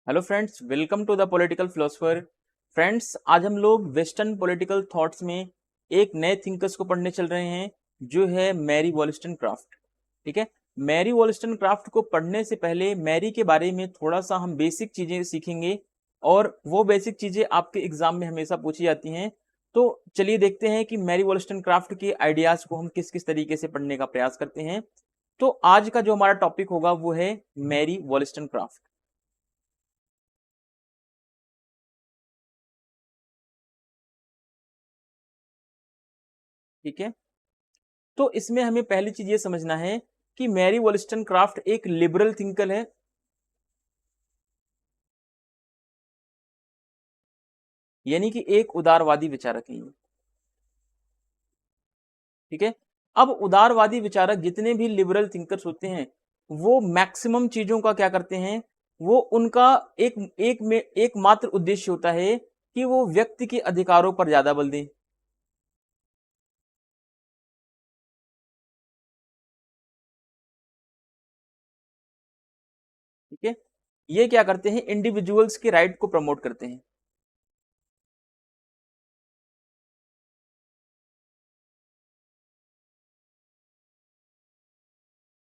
Hello friends, welcome to the political philosopher. Friends, आज हम लोग वेस्टर्न पॉलिटिकल थॉट्स में एक नए थिंकर्स को पढ़ने चल रहे हैं जो है मैरी वॉलस्टनक्राफ्ट। ठीक है, मैरी वॉलस्टनक्राफ्ट को पढ़ने से पहले मैरी के बारे में थोड़ा सा हम बेसिक चीजें सीखेंगे और वो बेसिक चीजें आपके एग्जाम में हमेशा पूछी जाती हैं। तो चलिए देखते हैं कि मैरी वॉलस्टनक्राफ्ट के आइडियाज को हम किस किस तरीके से पढ़ने का प्रयास करते हैं। तो आज का जो हमारा टॉपिक होगा वो है मैरी वॉलस्टनक्राफ्ट। ठीक है, तो इसमें हमें पहली चीज ये समझना है कि मैरी वॉलस्टनक्राफ्ट एक लिबरल थिंकर है, यानी कि एक उदारवादी विचारक है। ठीक है, अब उदारवादी विचारक जितने भी लिबरल थिंकर्स होते हैं वो मैक्सिमम चीजों का क्या करते हैं, वो उनका एकमात्र उद्देश्य होता है कि वो व्यक्ति के अधिकारों पर ज्यादा बल दें। ठीक है, ये क्या करते हैं, इंडिविजुअल्स के राइट को प्रमोट करते हैं।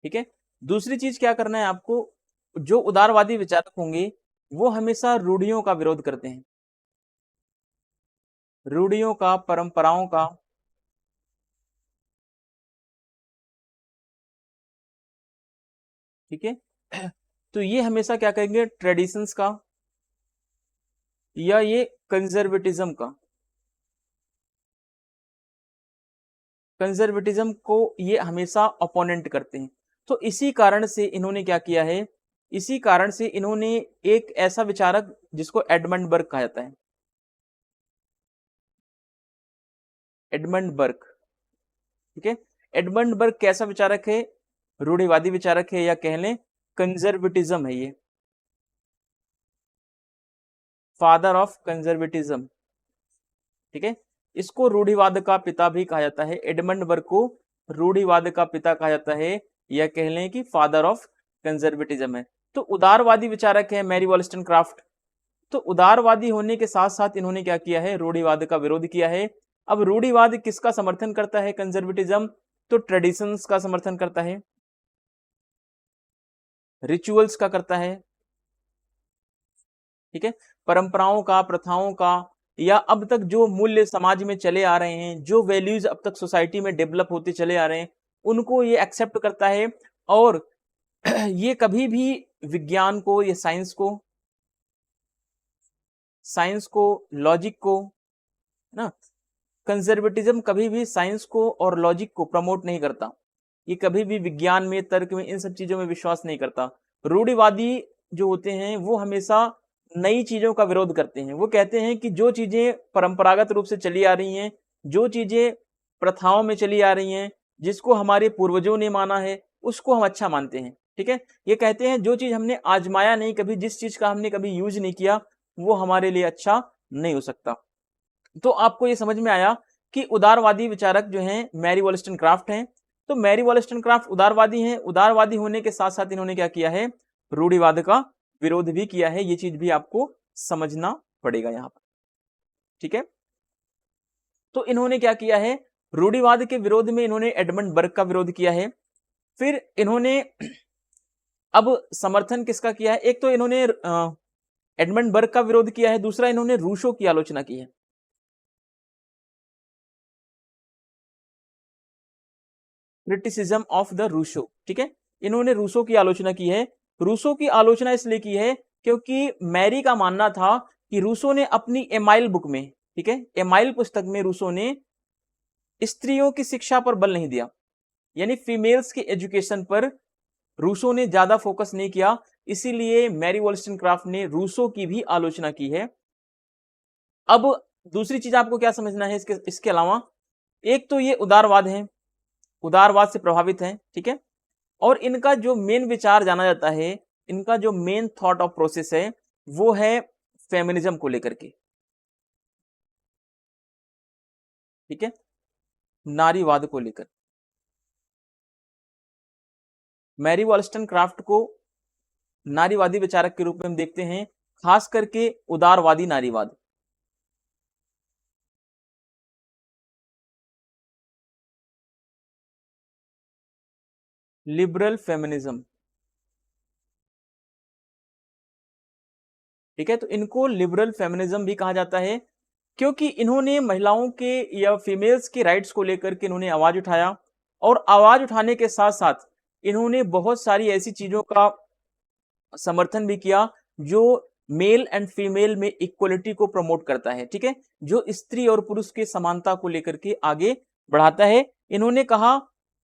ठीक है, दूसरी चीज क्या करना है आपको, जो उदारवादी विचारक होंगे वो हमेशा रूढ़ियों का विरोध करते हैं, रूढ़ियों का, परंपराओं का। ठीक है, तो ये हमेशा क्या कहेंगे, ट्रेडिशंस का या ये कंजर्वेटिज्म का, कंजर्वेटिज्म को ये हमेशा अपोनेंट करते हैं। तो इसी कारण से इन्होंने क्या किया है, इसी कारण से इन्होंने एक ऐसा विचारक जिसको एडमंड बर्ग कहा जाता है, एडमंड बर्ग। ठीक है, एडमंड बर्ग कैसा विचारक है, रूढ़िवादी विचारक है या कह लें कंजर्वेटिज्म है, ये फादर ऑफ कंजर्वेटिज्म। ठीक है, इसको रूढ़िवाद का पिता भी कहा जाता है, एडमंड बर्ग को रूढ़िवाद का पिता कहा जाता है या कह लें कि फादर ऑफ कंजर्वेटिज्म है। तो उदारवादी विचारक है मैरी वॉलस्टनक्राफ्ट। तो उदारवादी होने के साथ साथ इन्होंने क्या किया है, रूढ़िवाद का विरोध किया है। अब रूढ़िवाद किसका समर्थन करता है, कंजर्वेटिज्म तो ट्रेडिशंस का समर्थन करता है, रिचुअल्स का करता है। ठीक है, परंपराओं का, प्रथाओं का, या अब तक जो मूल्य समाज में चले आ रहे हैं, जो वैल्यूज अब तक सोसाइटी में डेवलप होते चले आ रहे हैं, उनको ये एक्सेप्ट करता है। और ये कभी भी विज्ञान को या साइंस को, लॉजिक को, ना, कंजर्वेटिज्म कभी भी साइंस को और लॉजिक को प्रमोट नहीं करता। ये कभी भी विज्ञान में, तर्क में, इन सब चीजों में विश्वास नहीं करता। रूढ़िवादी जो होते हैं वो हमेशा नई चीजों का विरोध करते हैं। वो कहते हैं कि जो चीजें परंपरागत रूप से चली आ रही हैं, जो चीजें प्रथाओं में चली आ रही हैं, जिसको हमारे पूर्वजों ने माना है उसको हम अच्छा मानते हैं। ठीक है, ये कहते हैं जो चीज हमने आजमाया नहीं कभी, जिस चीज का हमने कभी यूज नहीं किया, वो हमारे लिए अच्छा नहीं हो सकता। तो आपको ये समझ में आया कि उदारवादी विचारक जो हैं मैरी वॉलस्टनक्राफ्ट हैं। तो मैरी वॉलस्टनक्राफ्ट उदारवादी हैं, उदारवादी होने के साथ साथ इन्होंने क्या किया है, रूढ़िवाद का विरोध भी किया है। ये चीज भी आपको समझना पड़ेगा यहां पर। ठीक है, तो इन्होंने क्या किया है, रूढ़िवाद के विरोध में इन्होंने एडमंड बर्ग का विरोध किया है। फिर इन्होंने अब समर्थन किसका किया है, एक तो इन्होंने एडमंड बर्ग का विरोध किया है, दूसरा इन्होंने रूसो की आलोचना की है, क्रिटिसिज्म ऑफ द रूसो। ठीक है, इन्होंने रूसो की आलोचना की है। रूसो की आलोचना इसलिए की है क्योंकि मैरी का मानना था कि रूसो ने अपनी एमाइल बुक में, ठीक है, एमाइल पुस्तक में रूसो ने स्त्रियों की शिक्षा पर बल नहीं दिया, यानी फीमेल्स की एजुकेशन पर रूसो ने ज्यादा फोकस नहीं किया। इसीलिए मैरी वॉलस्टनक्राफ्ट ने रूसो की भी आलोचना की है। अब दूसरी चीज आपको क्या समझना है, इसके अलावा एक तो ये उदारवाद है, उदारवाद से प्रभावित है। ठीक है, और इनका जो मेन विचार जाना जाता है, इनका जो मेन थॉट ऑफ प्रोसेस है वो है फेमिनिज्म को लेकर के। ठीक है, नारीवाद को लेकर मैरी वॉलस्टनक्राफ्ट को नारीवादी विचारक के रूप में हम देखते हैं खास करके उदारवादी नारीवाद। लिबरल फेमिनिज्म, ठीक है। तो इनको लिबरल फेमिनिज्म भी कहा जाता है क्योंकि इन्होंने महिलाओं के या फीमेल्स के राइट्स को लेकर के इन्होंने आवाज उठाया, और आवाज उठाने के साथ साथ इन्होंने बहुत सारी ऐसी चीजों का समर्थन भी किया जो मेल एंड फीमेल में इक्वलिटी को प्रमोट करता है, ठीक है, जो स्त्री और पुरुष की समानता को लेकर के आगे बढ़ाता है। इन्होंने कहा,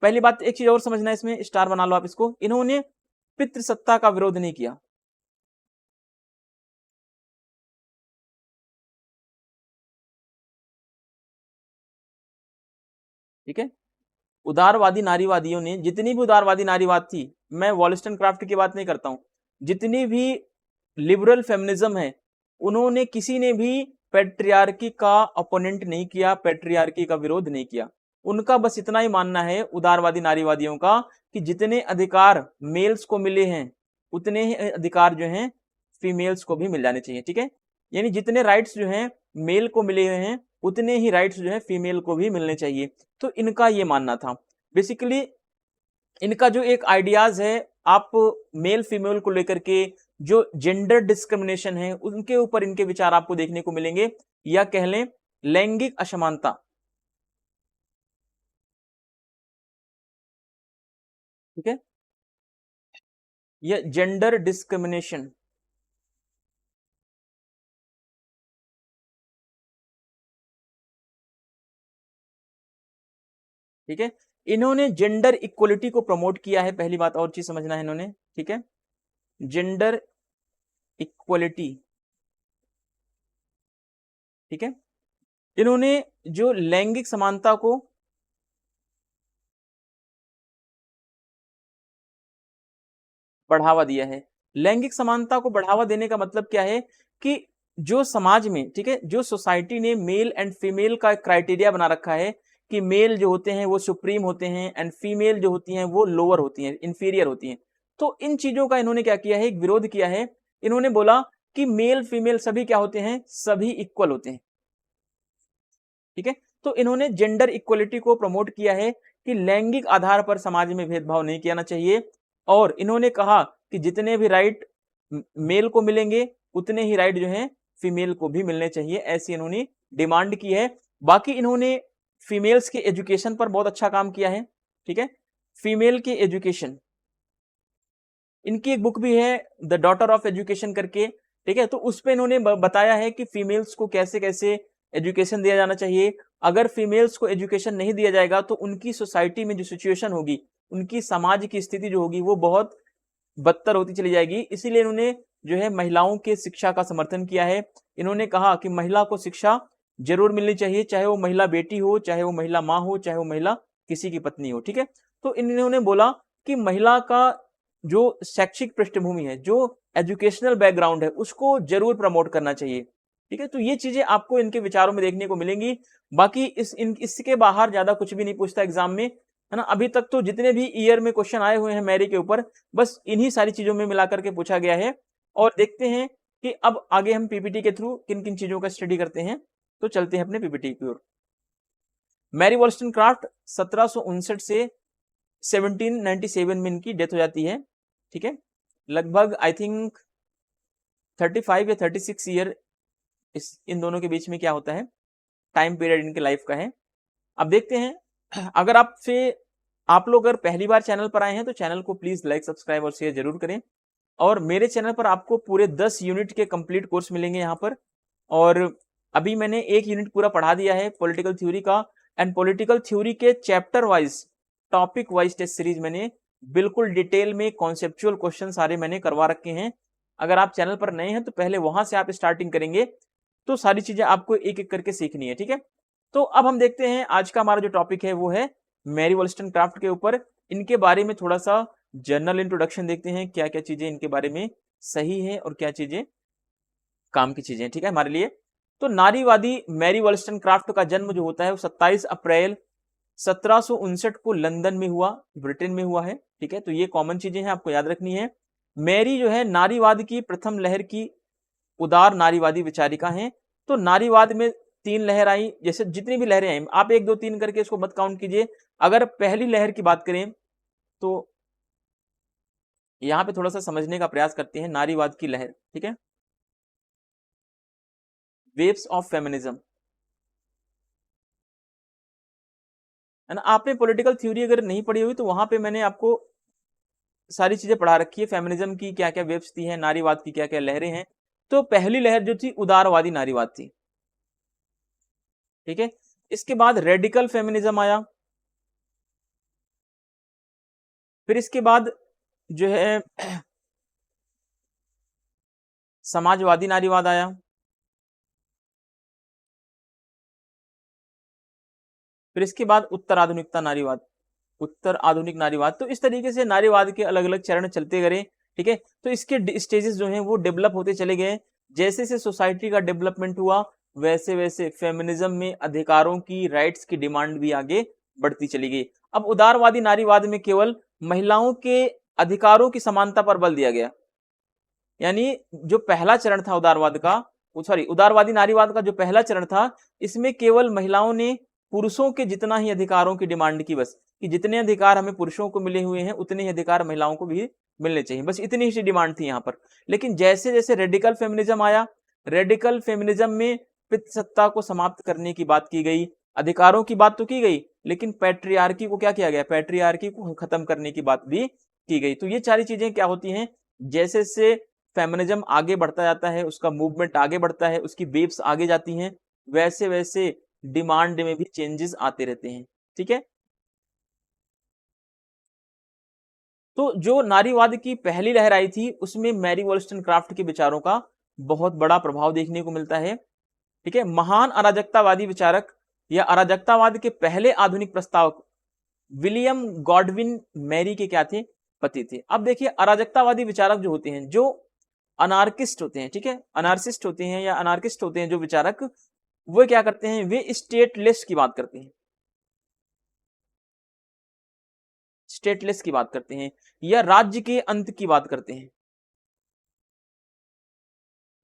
पहली बात एक चीज और समझना है, इसमें स्टार बना लो आप इसको, इन्होंने पितृसत्ता का विरोध नहीं किया, ठीक है। उदारवादी नारीवादियों ने, जितनी भी उदारवादी नारीवाद थी, मैं वॉलस्टनक्राफ्ट की बात नहीं करता हूं, जितनी भी लिबरल फेमिनिज्म है, उन्होंने किसी ने भी पेट्रियार्की का अपोनेंट नहीं किया, पेट्रियार्की का विरोध नहीं किया। उनका बस इतना ही मानना है उदारवादी नारीवादियों का कि जितने अधिकार मेल्स को मिले हैं उतने ही अधिकार जो हैं फीमेल्स को भी मिल जाने चाहिए, ठीक है। यानी जितने राइट्स जो हैं मेल को मिले हुए हैं उतने ही राइट्स जो है फीमेल को भी मिलने चाहिए। तो इनका ये मानना था। बेसिकली इनका जो एक आइडियाज है, आप मेल फीमेल को लेकर के जो जेंडर डिस्क्रिमिनेशन है उनके ऊपर इनके विचार आपको देखने को मिलेंगे, या कह लें लैंगिक असमानता, ठीक है, या जेंडर डिस्क्रिमिनेशन, ठीक है। इन्होंने जेंडर इक्वलिटी को प्रमोट किया है, पहली बात और चीज समझना है इन्होंने, ठीक है, जेंडर इक्वलिटी, ठीक है। इन्होंने जो लैंगिक समानता को बढ़ावा दिया है। लैंगिक समानता को बढ़ावा देने का मतलब क्या है कि जो समाज में, ठीक है, जो सोसाइटी ने मेल एंड फीमेल का क्राइटेरिया बना रखा है कि मेल जो होते हैं वो सुप्रीम होते हैं एंड फीमेल जो होती हैं वो लोअर होती हैं, इंफीरियर होती हैं। तो इन चीजों का इन्होंने क्या किया है, एक विरोध किया है। इन्होंने बोला कि मेल फीमेल सभी क्या होते हैं, सभी इक्वल होते हैं, ठीक है। तो इन्होंने जेंडर इक्वलिटी को प्रमोट किया है कि लैंगिक आधार पर समाज में भेदभाव नहीं किया चाहिए, और इन्होंने कहा कि जितने भी राइट मेल को मिलेंगे उतने ही राइट जो हैं फीमेल को भी मिलने चाहिए, ऐसी इन्होंने डिमांड की है। बाकी इन्होंने फीमेल्स के एजुकेशन पर बहुत अच्छा काम किया है, ठीक है। फीमेल के एजुकेशन, इनकी एक बुक भी है द डॉटर ऑफ एजुकेशन करके, ठीक है। तो उस पे इन्होंने बताया है कि फीमेल्स को कैसे कैसे एजुकेशन दिया जाना चाहिए। अगर फीमेल्स को एजुकेशन नहीं दिया जाएगा तो उनकी सोसाइटी में जो सिचुएशन होगी, उनकी समाज की स्थिति जो होगी वो बहुत बदतर होती चली जाएगी। इसीलिए इन्होंने जो है महिलाओं के शिक्षा का समर्थन किया है। इन्होंने कहा कि महिला को शिक्षा जरूर मिलनी चाहिए, चाहे वो महिला बेटी हो, चाहे वो महिला माँ हो, चाहे वो महिला किसी की पत्नी हो, ठीक है। तो इन्होंने बोला कि महिला का जो शैक्षिक पृष्ठभूमि है, जो एजुकेशनल बैकग्राउंड है, उसको जरूर प्रमोट करना चाहिए, ठीक है। तो ये चीजें आपको इनके विचारों में देखने को मिलेंगी। बाकी इसके बाहर ज्यादा कुछ भी नहीं पूछता एग्जाम में, है ना। अभी तक तो जितने भी ईयर में क्वेश्चन आए हुए हैं मैरी के ऊपर, बस इन्हीं सारी चीजों में मिलाकर के पूछा गया है। और देखते हैं कि अब आगे हम पीपीटी के थ्रू किन किन चीजों का स्टडी करते हैं। तो चलते हैं अपने पीपीटी की ओर। मैरी वॉलस्टनक्राफ्ट 1759 से 1797 में इनकी डेथ हो जाती है, ठीक है। लगभग आई थिंक 35 या 36 ईयर इन दोनों के बीच में क्या होता है, टाइम पीरियड इनके लाइफ का है। अब देखते हैं, अगर आप लोग अगर पहली बार चैनल पर आए हैं तो चैनल को प्लीज लाइक सब्सक्राइब और शेयर जरूर करें। और मेरे चैनल पर आपको पूरे 10 यूनिट के कंप्लीट कोर्स मिलेंगे यहाँ पर। और अभी मैंने एक यूनिट पूरा पढ़ा दिया है पॉलिटिकल थ्योरी का, एंड पॉलिटिकल थ्योरी के chapter wise, topic wise test series मैंने बिल्कुल डिटेल में कॉन्सेप्चुअल क्वेश्चन सारे मैंने करवा रखे हैं। अगर आप चैनल पर नए हैं तो पहले वहां से आप स्टार्टिंग करेंगे तो सारी चीजें आपको एक एक करके सीखनी है, ठीक है। तो अब हम देखते हैं आज का हमारा जो टॉपिक है वो है मैरी वॉलस्टनक्राफ्ट के ऊपर। इनके बारे में थोड़ा सा जनरल इंट्रोडक्शन देखते हैं, क्या क्या चीजें इनके बारे में सही है और क्या चीजें काम की चीजें, ठीक है, हमारे लिए। तो नारीवादी मैरी वॉलस्टनक्राफ्ट का जन्म जो होता है वो 27 अप्रैल 1759 को लंदन में हुआ, ब्रिटेन में हुआ है, ठीक है। तो ये कॉमन चीजें हैं, आपको याद रखनी है। मैरी जो है नारीवाद की प्रथम लहर की उदार नारीवादी विचारिका हैं। तो नारीवाद में 3 लहर आई, जैसे जितनी भी लहरें आई आप 1 2 3 करके इसको मत काउंट कीजिए। अगर पहली लहर की बात करें तो यहां पे थोड़ा सा समझने का प्रयास करते हैं नारीवाद की लहर, ठीक है। वेव्स ऑफ फेमिनिज्म, है ना। आपने पॉलिटिकल थ्योरी अगर नहीं पढ़ी हुई तो वहां पे मैंने आपको सारी चीजें पढ़ा रखी है, फेमिनिज्म की क्या क्या वेव्स थी हैं, नारीवाद की क्या क्या लहरें हैं। तो पहली लहर जो थी उदारवादी नारीवाद थी, ठीक है। इसके बाद रेडिकल फेमिनिज्म आया, फिर इसके बाद जो है समाजवादी नारीवाद आया, फिर इसके बाद उत्तर आधुनिकता नारीवाद, उत्तर आधुनिक नारीवाद। तो इस तरीके से नारीवाद के अलग अलग चरण चलते गए, ठीक है। तो इसके स्टेजेस जो हैं वो डेवलप होते चले गए। जैसे जैसे सोसाइटी का डेवलपमेंट हुआ वैसे वैसे फेमिनिज्म में अधिकारों की, राइट्स की डिमांड भी आगे बढ़ती चली गई। अब उदारवादी नारीवाद में केवल महिलाओं के अधिकारों की समानता पर बल दिया गया, यानी जो पहला चरण था उदारवाद का, उदारवादी नारीवाद का जो पहला चरण था, इसमें केवल महिलाओं ने पुरुषों के जितना ही अधिकारों की डिमांड की, बस कि जितने अधिकार हमें पुरुषों को मिले हुए हैं उतने ही अधिकार महिलाओं को भी मिलने चाहिए, बस इतनी ही डिमांड थी यहाँ पर। लेकिन जैसे जैसे रेडिकल फेमिनिज्म आया, रेडिकल फेमिनिज्म में पितृसत्ता को समाप्त करने की बात की गई, अधिकारों की बात तो की गई, लेकिन पैट्रियार्की को क्या किया गया, पैट्रियार्की को खत्म करने की बात भी की गई। तो ये सारी चीजें क्या होती हैं, जैसे जैसे फेमिनिज्म आगे बढ़ता जाता है, उसका मूवमेंट आगे बढ़ता है, उसकी वेव्स आगे जाती हैं, वैसे वैसे डिमांड में भी चेंजेस आते रहते हैं, ठीक है। तो जो नारीवाद की पहली लहर आई थी उसमें मैरी वॉलस्टनक्राफ्ट के विचारों का बहुत बड़ा प्रभाव देखने को मिलता है, ठीक है। महान अराजकतावादी विचारक या अराजकतावाद के पहले आधुनिक प्रस्तावक विलियम गॉडविन मैरी के क्या थे, पति थे। अब देखिए अराजकतावादी विचारक जो होते हैं, जो अनार्किस्ट होते हैं, ठीक है, अनार्सिस्ट होते हैं या अनार्किस्ट होते हैं जो विचारक, वो क्या करते हैं, वे स्टेटलेस की बात करते हैं, स्टेटलेस की बात करते हैं या राज्य के अंत की बात करते हैं,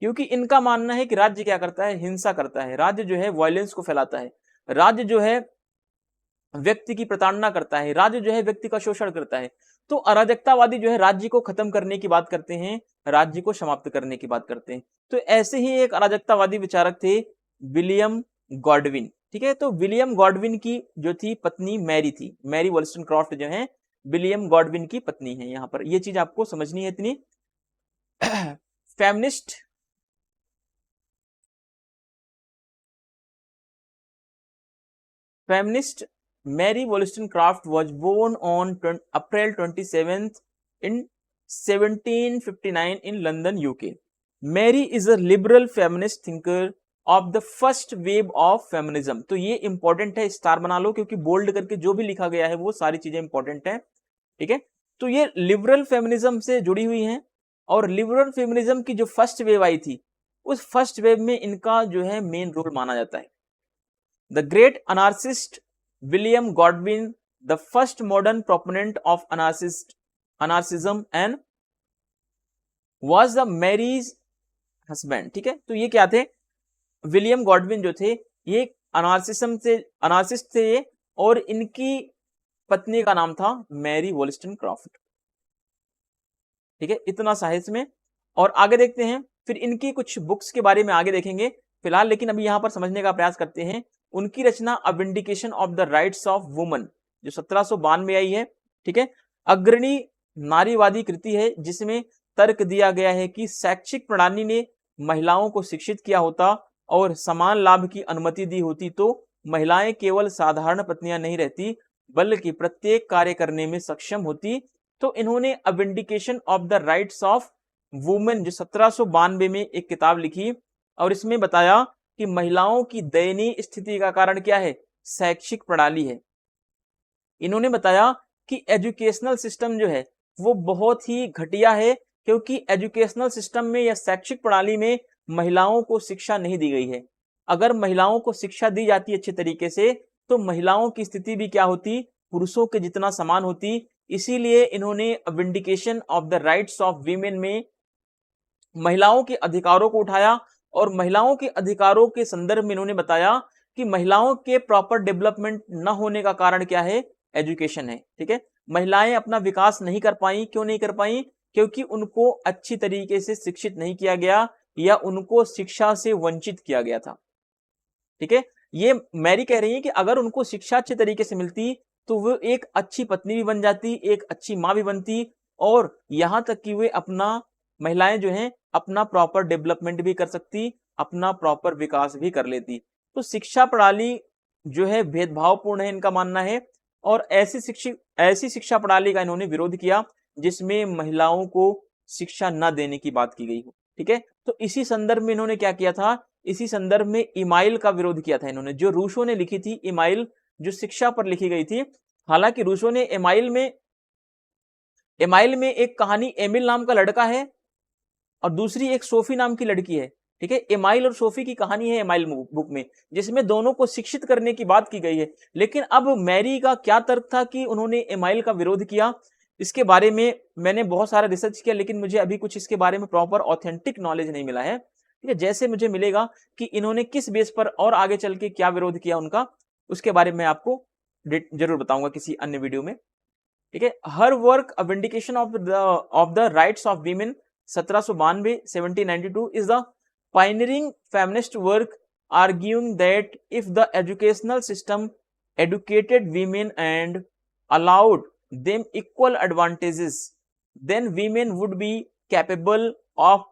क्योंकि इनका मानना है कि राज्य क्या करता है, हिंसा करता है, राज्य जो है वायलेंस को फैलाता है, राज्य जो है व्यक्ति की प्रताड़ना करता है, राज्य जो है व्यक्ति का शोषण करता है। तो अराजकतावादी जो है राज्य को खत्म करने की बात करते हैं, राज्य को समाप्त करने की बात करते हैं। तो ऐसे ही एक अराजकतावादी विचारक थे विलियम गॉडविन, ठीक है। तो विलियम गॉडविन की जो थी पत्नी मैरी थी, मैरी वॉलस्टनक्रॉफ्ट जो है विलियम गॉडविन की पत्नी है। यहां पर ये चीज आपको समझनी है इतनी। Feminist feminist Mary Wollstonecraft was born on April 27th in 1759 in London, UK. Mary is a liberal feminist thinker of the first wave of feminism. तो ये इंपॉर्टेंट है, स्टार बना लो, क्योंकि बोल्ड करके जो भी लिखा गया है वो सारी चीजें इंपॉर्टेंट है, ठीक है। तो ये लिबरल फेमिनिज्म से जुड़ी हुई हैं, और लिबरल फेमिनिज्म की जो फर्स्ट वेव आई थी उस फर्स्ट वेव में इनका जो है मेन रोल माना जाता है। The great anarchist William Godwin, the first modern proponent of anarchism and was the Mary's husband, ठीक है। तो ये क्या थे, विलियम गॉडविन जो थे ये अनार्सिस्ट थे ये, और इनकी पत्नी का नाम था मैरी वॉलस्टनक्रॉफ्ट, ठीक है। इतना साहित्य में, और आगे देखते हैं फिर इनकी कुछ बुक्स के बारे में आगे देखेंगे फिलहाल, लेकिन अभी यहां पर समझने का प्रयास करते हैं उनकी रचना a vindication of the rights of woman जो 1792 में आई है, ठीक है। अग्रणी नारीवादी कृति है जिसमें तर्क दिया गया है कि शैक्षिक प्रणाली ने महिलाओं को शिक्षित किया होता और समान लाभ की अनुमति दी होती तो महिलाएं केवल साधारण पत्नियां नहीं रहती बल्कि प्रत्येक कार्य करने में सक्षम होती। तो इन्होंने a vindication of the rights of women जो 1792 में एक किताब लिखी, और इसमें बताया कि महिलाओं की दयनीय स्थिति का कारण क्या है, शैक्षिक प्रणाली है। इन्होंने बताया कि एजुकेशनल सिस्टम जो है वो बहुत ही घटिया है, क्योंकि एजुकेशनल सिस्टम में या शैक्षिक प्रणाली में महिलाओं को शिक्षा नहीं दी गई है। अगर महिलाओं को शिक्षा दी जाती अच्छे तरीके से तो महिलाओं की स्थिति भी क्या होती, पुरुषों के जितना समान होती। इसीलिए इन्होंने vindication of the rights of women में महिलाओं के अधिकारों को उठाया और महिलाओं के अधिकारों के संदर्भ में इन्होंने बताया कि महिलाओं के प्रॉपर डेवलपमेंट न होने का कारण क्या है, एजुकेशन है। ठीक है, महिलाएं अपना विकास नहीं कर पाई। क्यों नहीं कर पाई? क्योंकि उनको अच्छी तरीके से शिक्षित नहीं किया गया या उनको शिक्षा से वंचित किया गया था। ठीक है, ये मैरी कह रही है कि अगर उनको शिक्षा अच्छे तरीके से मिलती तो वो एक अच्छी पत्नी भी बन जाती, एक अच्छी माँ भी बनती, और यहां तक कि वे अपना, महिलाएं जो हैं, अपना प्रॉपर डेवलपमेंट भी कर सकती, अपना प्रॉपर विकास भी कर लेती। तो शिक्षा प्रणाली जो है भेदभावपूर्ण है, इनका मानना है, और ऐसी शिक्षा प्रणाली का इन्होंने विरोध किया जिसमें महिलाओं को शिक्षा न देने की बात की गई हो। ठीक है, तो इसी संदर्भ में इन्होंने क्या किया था, इसी संदर्भ में इमाइल का विरोध किया था इन्होंने, जो रूसो ने लिखी थी इमाइल, जो शिक्षा पर लिखी गई थी। हालांकि रूसो ने इमाइल में एक कहानी, एमिल नाम का लड़का है और दूसरी एक सोफी नाम की लड़की है। ठीक है, एमाइल और सोफी की कहानी है एमाइल बुक में, जिसमें दोनों को शिक्षित करने की बात की गई है। लेकिन अब मैरी का क्या तर्क था कि उन्होंने एमाइल का विरोध किया, इसके बारे में मैंने बहुत सारा रिसर्च किया, लेकिन मुझे अभी कुछ इसके बारे में प्रॉपर ऑथेंटिक नॉलेज नहीं मिला है। ठीक है, जैसे मुझे मिलेगा कि इन्होंने किस बेस पर और आगे चल के क्या विरोध किया उनका, उसके बारे में आपको जरूर बताऊंगा किसी अन्य वीडियो में। ठीक है, हर work a vindication of the rights of women 1792 is the pioneering feminist work arguing that if the educational system educated women and allowed them equal advantages, then women would be capable of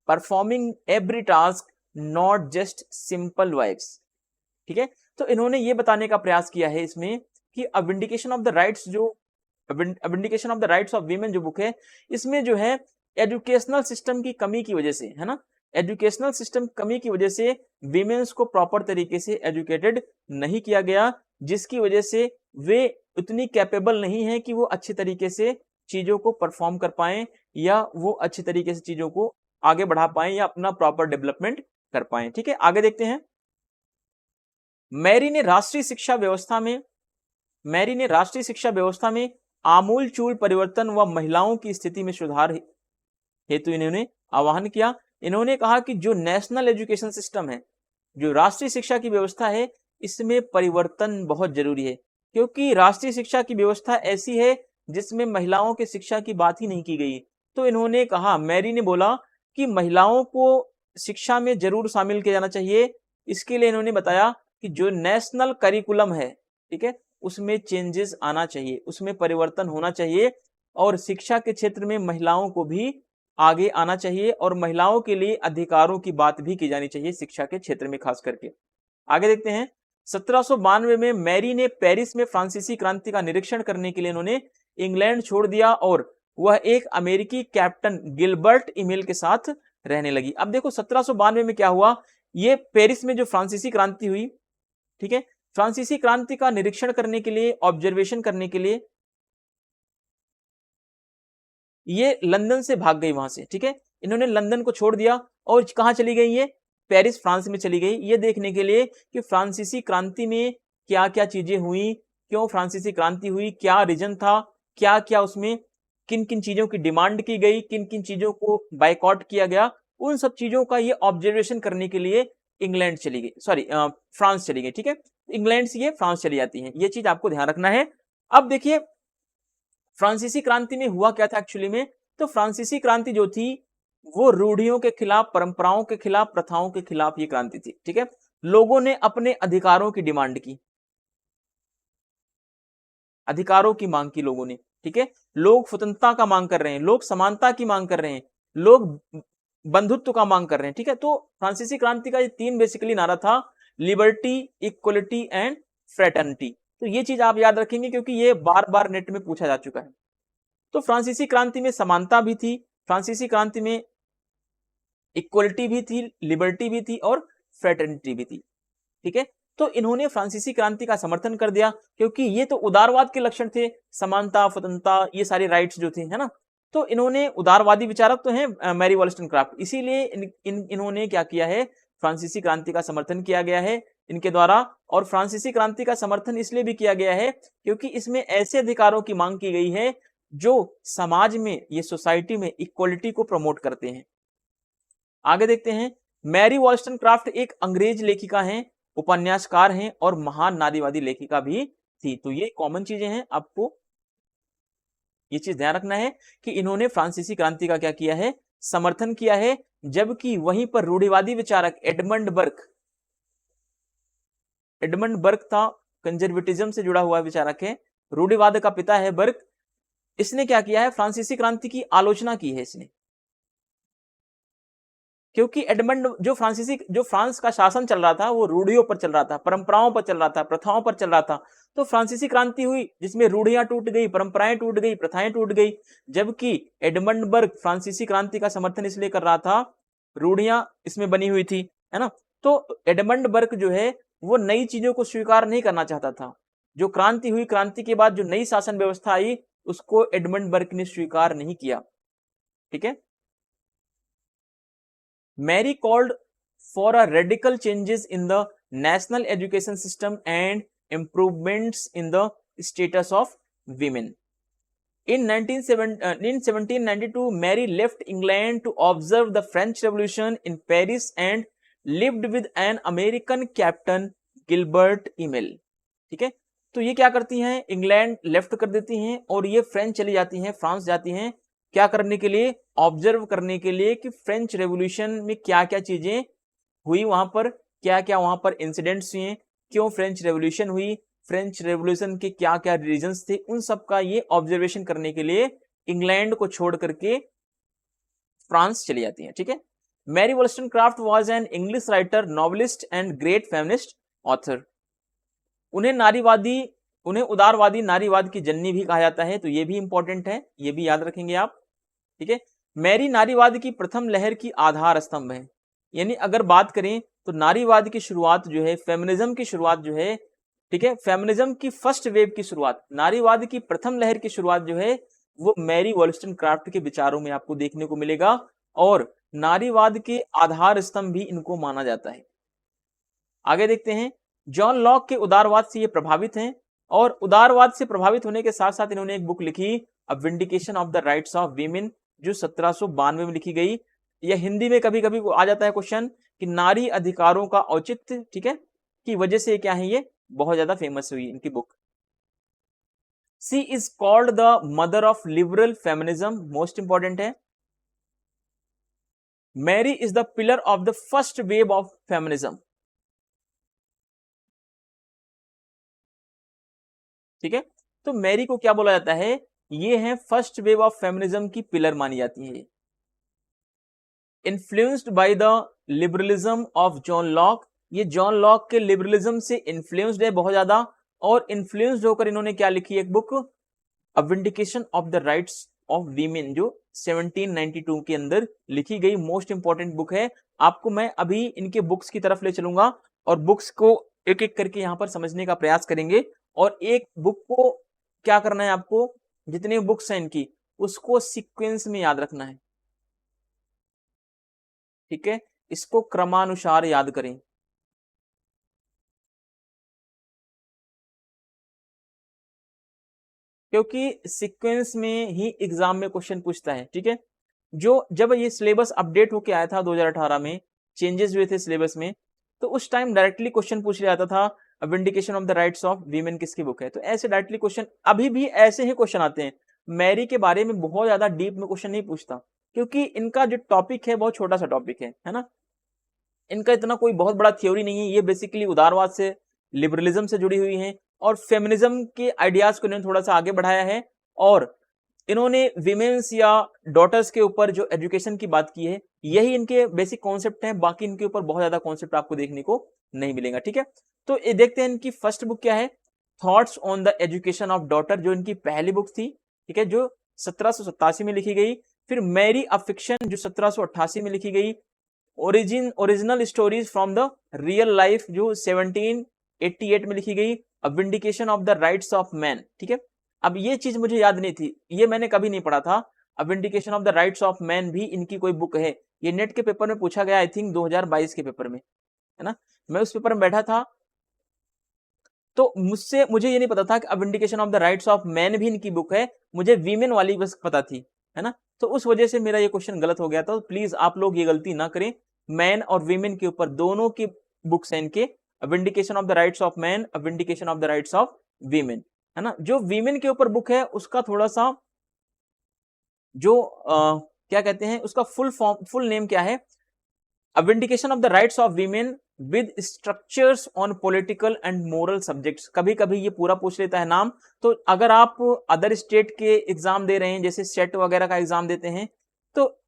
performing every task, not just simple wives. ठीक है, तो इन्होंने ये बताने का प्रयास किया है इसमें कि विंडिकेशन ऑफ द राइट्स, जो vindication of the rights of women जो बुक है, इसमें जो है एजुकेशनल सिस्टम की कमी की वजह से, है ना, एजुकेशनल सिस्टम कमी की वजह से वीमेन्स को प्रॉपर तरीके से एजुकेटेड नहीं किया गया, जिसकी वजह से वे उतनी कैपेबल नहीं है कि वो अच्छे तरीके से चीजों को परफॉर्म कर पाएं या वो अच्छे तरीके से चीजों को आगे बढ़ा पाएं या अपना प्रॉपर डेवलपमेंट कर पाएं। ठीक है, आगे देखते हैं। मैरी ने राष्ट्रीय शिक्षा व्यवस्था में आमूलचूल परिवर्तन व महिलाओं की स्थिति में सुधार हेतु इन्होंने आह्वान किया। इन्होंने कहा कि जो नेशनल एजुकेशन सिस्टम है, जो राष्ट्रीय शिक्षा की व्यवस्था है, इसमें परिवर्तन बहुत जरूरी है, क्योंकि राष्ट्रीय शिक्षा की व्यवस्था ऐसी है जिसमें महिलाओं के शिक्षा की बात ही नहीं की गई। तो इन्होंने कहा, मैरी ने बोला कि महिलाओं को शिक्षा में जरूर शामिल किया जाना चाहिए। इसके लिए इन्होंने बताया कि जो नेशनल करिकुलम है, ठीक है, उसमें चेंजेस आना चाहिए, उसमें परिवर्तन होना चाहिए, और शिक्षा के क्षेत्र में महिलाओं को भी आगे आना चाहिए और महिलाओं के लिए अधिकारों की बात भी की जानी चाहिए शिक्षा के क्षेत्र में खास करके। आगे देखते हैं। 1792 में मैरी ने पेरिस में फ्रांसीसी क्रांति का निरीक्षण करने के लिए इन्होंने इंग्लैंड छोड़ दिया और वह एक अमेरिकी कैप्टन गिलबर्ट इमेल के साथ रहने लगी। अब देखो 1792 में क्या हुआ, ये पेरिस में जो फ्रांसीसी क्रांति हुई, ठीक है, फ्रांसीसी क्रांति का निरीक्षण करने के लिए, ऑब्जर्वेशन करने के लिए ये लंदन से भाग गई वहां से। ठीक है, इन्होंने लंदन को छोड़ दिया और कहां चली गई, ये पेरिस फ्रांस में चली गई, ये देखने के लिए कि फ्रांसीसी क्रांति में क्या क्या चीजें हुई, क्यों फ्रांसीसी क्रांति हुई, क्या रीजन था, क्या क्या उसमें किन किन चीजों की डिमांड की गई, किन किन चीजों को बायकॉट किया गया, उन सब चीजों का ये ऑब्जर्वेशन करने के लिए इंग्लैंड चली गई, सॉरी फ्रांस चली गई। ठीक है, इंग्लैंड से ये फ्रांस चली जाती है, ये चीज आपको ध्यान रखना है। अब देखिए फ्रांसीसी क्रांति में हुआ क्या था एक्चुअली में, तो फ्रांसीसी क्रांति जो थी वो रूढ़ियों के खिलाफ, परंपराओं के खिलाफ, प्रथाओं के खिलाफ ये क्रांति थी। ठीक है, लोगों ने अपने अधिकारों की डिमांड की, अधिकारों की मांग की लोगों ने। ठीक है, लोग स्वतंत्रता का मांग कर रहे हैं, लोग समानता की मांग कर रहे हैं, लोग बंधुत्व का मांग कर रहे हैं। ठीक है, तो फ्रांसीसी क्रांति का ये तीन बेसिकली नारा था, लिबर्टी, इक्वलिटी एंड फ्रेटर्निटी। तो ये चीज आप याद रखेंगे क्योंकि ये बार बार नेट में पूछा जा चुका है। तो फ्रांसीसी क्रांति में समानता भी थी, फ्रांसीसी क्रांति में इक्वलिटी भी थी, लिबर्टी भी थी और फ्रेटर्निटी भी थी। ठीक है, तो इन्होंने फ्रांसीसी क्रांति का समर्थन कर दिया क्योंकि ये तो उदारवाद के लक्षण थे, समानता, स्वतंत्रता, ये सारे राइट्स जो थे, है ना। तो इन्होंने, उदारवादी विचारक तो हैं मैरी वॉलस्टनक्राफ्ट, इसीलिए इन्होंने क्या किया है, फ्रांसीसी क्रांति का समर्थन किया गया है इनके द्वारा। और फ्रांसीसी क्रांति का समर्थन इसलिए भी किया गया है क्योंकि इसमें ऐसे अधिकारों की मांग की गई है जो समाज में, ये सोसाइटी में इक्वलिटी को प्रमोट करते हैं। आगे देखते हैं, मैरी वॉलस्टनक्राफ्ट एक अंग्रेज लेखिका हैं, उपन्यासकार हैं और महान नारीवादी लेखिका भी थी। तो ये कॉमन चीजें हैं, आपको ये चीज ध्यान रखना है कि इन्होंने फ्रांसीसी क्रांति का क्या किया है, समर्थन किया है। जबकि वहीं पर रूढ़िवादी विचारक एडमंड बर्क था, कंजर्वेटिज्म से जुड़ा हुआ विचारक है, रूढ़िवाद का पिता है बर्क। इसने क्या किया है, फ्रांसीसी क्रांति की आलोचना की है इसने, क्योंकि एडमंड जो फ्रांस का शासन चल रहा था वो रूढ़ियों पर चल रहा था, परंपराओं पर चल रहा था, प्रथाओं पर चल रहा था। तो फ्रांसीसी क्रांति हुई जिसमें रूढ़ियां टूट गई, परंपराएं टूट गई, प्रथाएं टूट गई। जबकि एडमंड बर्ग फ्रांसीसी क्रांति का समर्थन इसलिए कर रहा था, रूढ़ियां इसमें बनी हुई थी, है ना। तो एडमंड बर्ग जो है वो नई चीजों को स्वीकार नहीं करना चाहता था। जो क्रांति हुई, क्रांति के बाद जो नई शासन व्यवस्था आई उसको एडमंड बर्ग ने स्वीकार नहीं किया। ठीक है। Mary called for a radical changes in the national education system and improvements in the status of women. In 1792, Mary left England to observe the French Revolution in Paris and lived with an American captain Gilbert Emil. ठीक है, तो ये क्या करती हैं, England left कर देती हैं और ये फ्रेंच चली जाती हैं, फ्रांस जाती हैं, क्या करने के लिए, ऑब्जर्व करने के लिए कि फ्रेंच रेवोल्यूशन में क्या क्या चीजें हुई, वहां पर क्या क्या वहां पर इंसिडेंट्स हुए, क्यों फ्रेंच रेवोल्यूशन हुई, फ्रेंच रेवोल्यूशन के क्या क्या रीजंस थे, उन सब का ये ऑब्जर्वेशन करने के लिए इंग्लैंड को छोड़ करके फ्रांस चली जाती है। ठीक है। Mary Wollstonecraft was an English writer, novelist and great feminist author. उन्हें उदारवादी नारीवाद की जननी भी कहा जाता है, तो ये भी इंपॉर्टेंट है, ये भी याद रखेंगे आप। ठीक है। मैरी नारीवाद की प्रथम लहर की आधार स्तंभ है, यानी अगर बात करें तो नारीवाद की शुरुआत जो है, फेमिनिज्म की शुरुआत जो है, ठीक है, फेमिनिज्म की फर्स्ट वेव की शुरुआत, नारीवाद की प्रथम लहर की शुरुआत जो है वो मैरी वॉलस्टनक्राफ्ट के विचारों में आपको देखने को मिलेगा और नारीवाद के आधार स्तंभ भी इनको माना जाता है। आगे देखते हैं, जॉन लॉक के उदारवाद से ये प्रभावित हैं और उदारवाद से प्रभावित होने के साथ साथ इन्होंने एक बुक लिखी, a vindication of the rights of women, जो 1792 में लिखी गई। यह हिंदी में कभी कभी आ जाता है क्वेश्चन कि नारी अधिकारों का औचित्य, ठीक है, की वजह से क्या है, ये बहुत ज्यादा फेमस हुई इनकी book. She is called the mother of liberal feminism, most important है। Mary is the pillar of the first wave of feminism. ठीक है, तो मैरी को क्या बोला जाता है, ये है फर्स्ट वेव ऑफ फेमिनिज्म की पिलर मानी जाती है। Influenced by the liberalism of John Locke, ये जॉन लॉक के लिबरलिज्म से इन्फ्लुएंस्ड है बहुत ज्यादा, और इन्फ्लुएंस्ड होकर इन्होंने क्या लिखी, एक book, a vindication of the rights of women, जो 1792 के अंदर लिखी गई मोस्ट इंपॉर्टेंट बुक है। आपको मैं अभी इनके बुक्स की तरफ ले चलूंगा और बुक्स को एक एक करके यहां पर समझने का प्रयास करेंगे, और एक बुक को क्या करना है आपको, जितने बुक्स हैं इनकी उसको सीक्वेंस में याद रखना है। ठीक है, इसको क्रमानुसार याद करें, क्योंकि सीक्वेंस में ही एग्जाम में क्वेश्चन पूछता है। ठीक है, जो जब ये सिलेबस अपडेट होके आया था 2018 में, चेंजेस हुए थे सिलेबस में, तो उस टाइम डायरेक्टली क्वेश्चन पूछ लिया जाता था vindication of the rights of women किसकी बुक है। तो ऐसे डायरेक्टली क्वेश्चन अभी भी ऐसे ही क्वेश्चन आते हैं। मैरी के बारे में बहुत ज्यादा डीप में क्वेश्चन नहीं पूछता, क्योंकि इनका जो टॉपिक है बहुत छोटा सा टॉपिक है ना, इनका इतना कोई बहुत बड़ा थ्योरी नहीं है। ये बेसिकली उदारवाद से, लिबरलिज्म से जुड़ी हुई हैं और फेमिनिज्म के आइडियाज को इन्होंने थोड़ा सा आगे बढ़ाया है, और इन्होंने विमेन्स या डॉटर्स के ऊपर जो एजुकेशन की बात की है, यही इनके बेसिक कॉन्सेप्ट हैं। बाकी इनके ऊपर बहुत ज्यादा कॉन्सेप्ट आपको देखने को नहीं मिलेगा। ठीक है, तो ये देखते हैं इनकी फर्स्ट बुक क्या है, thoughts on the education of daughter, जो इनकी पहली बुक थी। ठीक है, जो 1787 में लिखी गई। फिर मैरी अ फिक्शन, जो 1788 में लिखी गई। Original stories from the real life, जो 1788 में लिखी गई। A vindication of the rights of man. ठीक है, अब ये चीज मुझे याद नहीं थी, ये मैंने कभी नहीं पढ़ा था। A vindication of the rights of man भी इनकी कोई बुक है, ये नेट के पेपर में पूछा गया, आई थिंक 2022 के पेपर में, है ना। मैं उस पेपर में बैठा था, तो मुझे ये नहीं पता था कि a vindication of the rights of man भी इनकी बुक है। मुझे वीमेन वाली बस पता थी, है ना। तो उस वजह से मेरा ये क्वेश्चन गलत हो गया था, तो प्लीज आप लोग ये गलती ना करें। मैन और वीमेन के ऊपर दोनों की बुक्स हैं इनके, vindication of the rights of man, vindication of the rights of women, है ना। जो वीमेन के ऊपर बुक है उसका थोड़ा सा जो क्या कहते हैं उसका फुल नेम क्या है, A vindication of the rights of women with structures on political and moral subjects। कभी कभी ये पूरा पूछ लेता है नाम, तो अगर आप अदर स्टेट के एग्जाम दे रहे हैं, जैसे सेट वगैरह का एग्जाम देते हैं, तो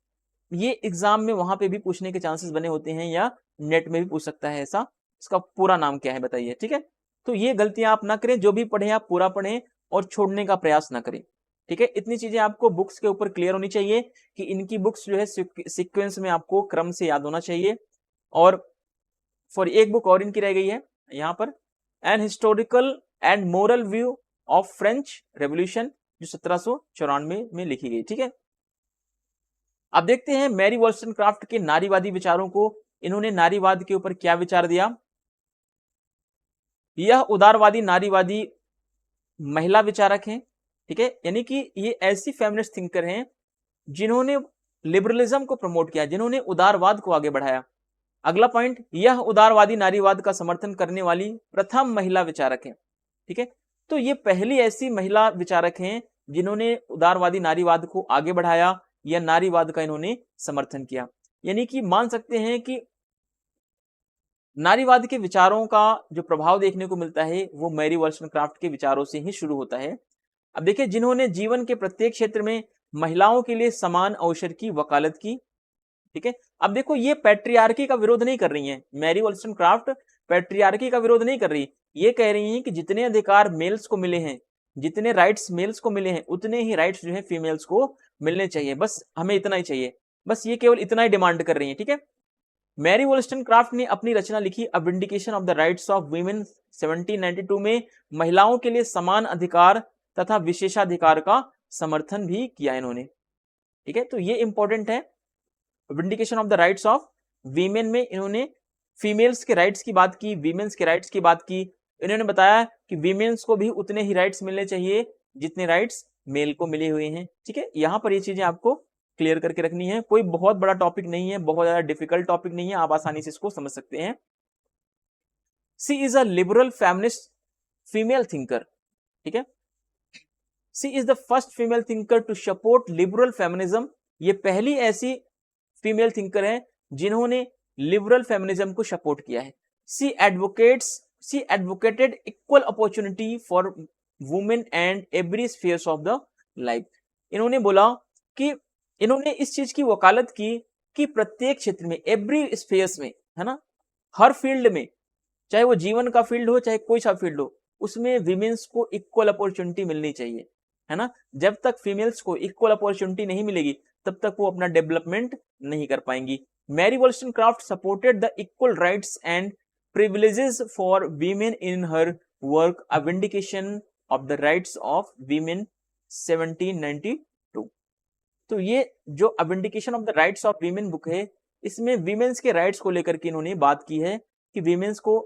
ये एग्जाम में वहां पे भी पूछने के चांसेस बने होते हैं, या नेट में भी पूछ सकता है ऐसा। इसका पूरा नाम क्या है बताइए, ठीक है। तो ये गलतियां आप ना करें, जो भी पढ़े आप पूरा पढ़ें और छोड़ने का प्रयास ना करें, ठीक है। इतनी चीजें आपको बुक्स के ऊपर क्लियर होनी चाहिए कि इनकी बुक्स जो है सीक्वेंस में आपको क्रम से याद होना चाहिए। और फॉर एक बुक और इनकी रह गई है यहाँ पर, an historical and moral view of French revolution, जो 1794 में लिखी गई, ठीक है। अब देखते हैं मैरी वॉल्सटनक्राफ्ट के नारीवादी विचारों को, इन्होंने नारीवाद के ऊपर क्या विचार दिया। यह उदारवादी नारीवादी महिला विचारक हैं, ठीक है, यानी कि ये ऐसी फेमिनिस्ट थिंकर हैं जिन्होंने लिबरलिज्म को प्रमोट किया, जिन्होंने उदारवाद को आगे बढ़ाया। अगला पॉइंट, यह उदारवादी नारीवाद का समर्थन करने वाली प्रथम महिला विचारक है, ठीक है। तो ये पहली ऐसी महिला विचारक हैं जिन्होंने उदारवादी नारीवाद को आगे बढ़ाया या नारीवाद का इन्होंने समर्थन किया। यानी कि मान सकते हैं कि नारीवाद के विचारों का जो प्रभाव देखने को मिलता है वो मैरी वॉल्सटनक्राफ्ट के विचारों से ही शुरू होता है। अब देखिए, जिन्होंने जीवन के प्रत्येक क्षेत्र में महिलाओं के लिए समान अवसर की वकालत की, ठीक है। अब देखो, ये पैट्रियार्की का विरोध नहीं कर रही हैं, मैरी वॉल्सटनक्राफ्ट पैट्रियार्की का विरोध नहीं कर रही, ये कह रही हैं कि जितने अधिकार मेल्स को मिले हैं, जितने राइट्स मेल्स को मिले हैं, उतने ही राइट्स जो है फीमेल्स को मिलने चाहिए, बस हमें इतना ही चाहिए, बस ये केवल इतना ही डिमांड कर रही है, ठीक है। मैरी वॉल्सटनक्राफ्ट ने अपनी रचना लिखी a vindication of the rights of women 1792 में महिलाओं के लिए समान अधिकार तथा विशेषाधिकार का समर्थन भी किया इन्होंने, ठीक है। तो ये इंपॉर्टेंट है, vindication of the rights of women में इन्होंने फीमेल्स के राइट्स की बात की, वीमेन्स के राइट्स की बात की। इन्होंने बताया कि वीमेन्स को भी उतने ही राइट्स मिलने चाहिए जितने राइट्स मेल को मिले हुए हैं, ठीक है। यहां पर ये चीजें आपको क्लियर करके रखनी है, कोई बहुत बड़ा टॉपिक नहीं है, बहुत ज्यादा डिफिकल्ट टॉपिक नहीं है, आप आसानी से इसको समझ सकते हैं। She is a liberal feminist female thinker, ठीक है। She is the first female thinker to support liberal feminism, ये पहली ऐसी फीमेल थिंकर है जिन्होंने लिबरल फेमिनिज्म को सपोर्ट किया है। She advocated equal opportunity for women and every spheres of the life. इन्होंने बोला कि इन्होंने इस चीज की वकालत की कि प्रत्येक क्षेत्र में, एवरी स्फीयर्स में, है ना, हर फील्ड में, चाहे वो जीवन का फील्ड हो चाहे कोई सा फील्ड हो, उसमें विमेन्स को इक्वल अपॉर्चुनिटी मिलनी चाहिए, है ना। जब तक फीमेल्स को इक्वल अपॉर्चुनिटी नहीं मिलेगी तब तक वो अपना डेवलपमेंट नहीं कर पाएंगी। Mary Wollstonecraft supported the equal rights and privileges for women in her work a vindication of the rights of women 1792। तो ये जो a vindication of the rights of women book है, इसमें वीमेन्स के राइट्स को लेकर के इन्होंने बात की है कि वीमेन्स को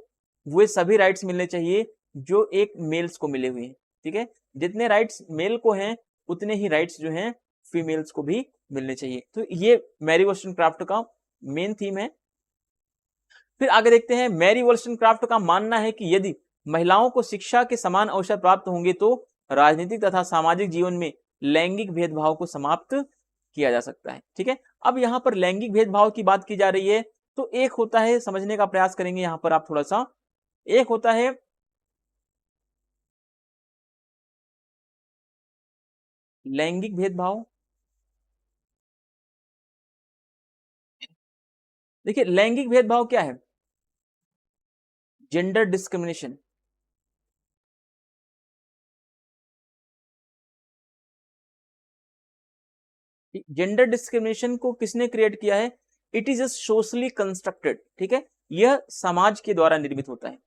वो सभी राइट्स मिलने चाहिए जो एक मेल्स को मिले हुए हैं, ठीक है। जितने राइट्स मेल को हैं उतने ही राइट्स जो हैं फीमेल्स को भी मिलने चाहिए। तो ये मैरी वॉल्सटनक्राफ्ट का मेन थीम है। फिर आगे देखते हैं, मैरी वॉल्सटनक्राफ्ट का मानना है कि यदि महिलाओं को शिक्षा के समान अवसर प्राप्त होंगे तो राजनीतिक तथा सामाजिक जीवन में लैंगिक भेदभाव को समाप्त किया जा सकता है, ठीक है। अब यहाँ पर लैंगिक भेदभाव की बात की जा रही है, तो एक होता है, समझने का प्रयास करेंगे यहाँ पर आप थोड़ा सा, एक होता है लैंगिक भेदभाव। देखिए, लैंगिक भेदभाव क्या है, जेंडर डिस्क्रिमिनेशन। जेंडर डिस्क्रिमिनेशन को किसने क्रिएट किया है, इट इज सोशली कंस्ट्रक्टेड, ठीक है, यह समाज के द्वारा निर्मित होता है।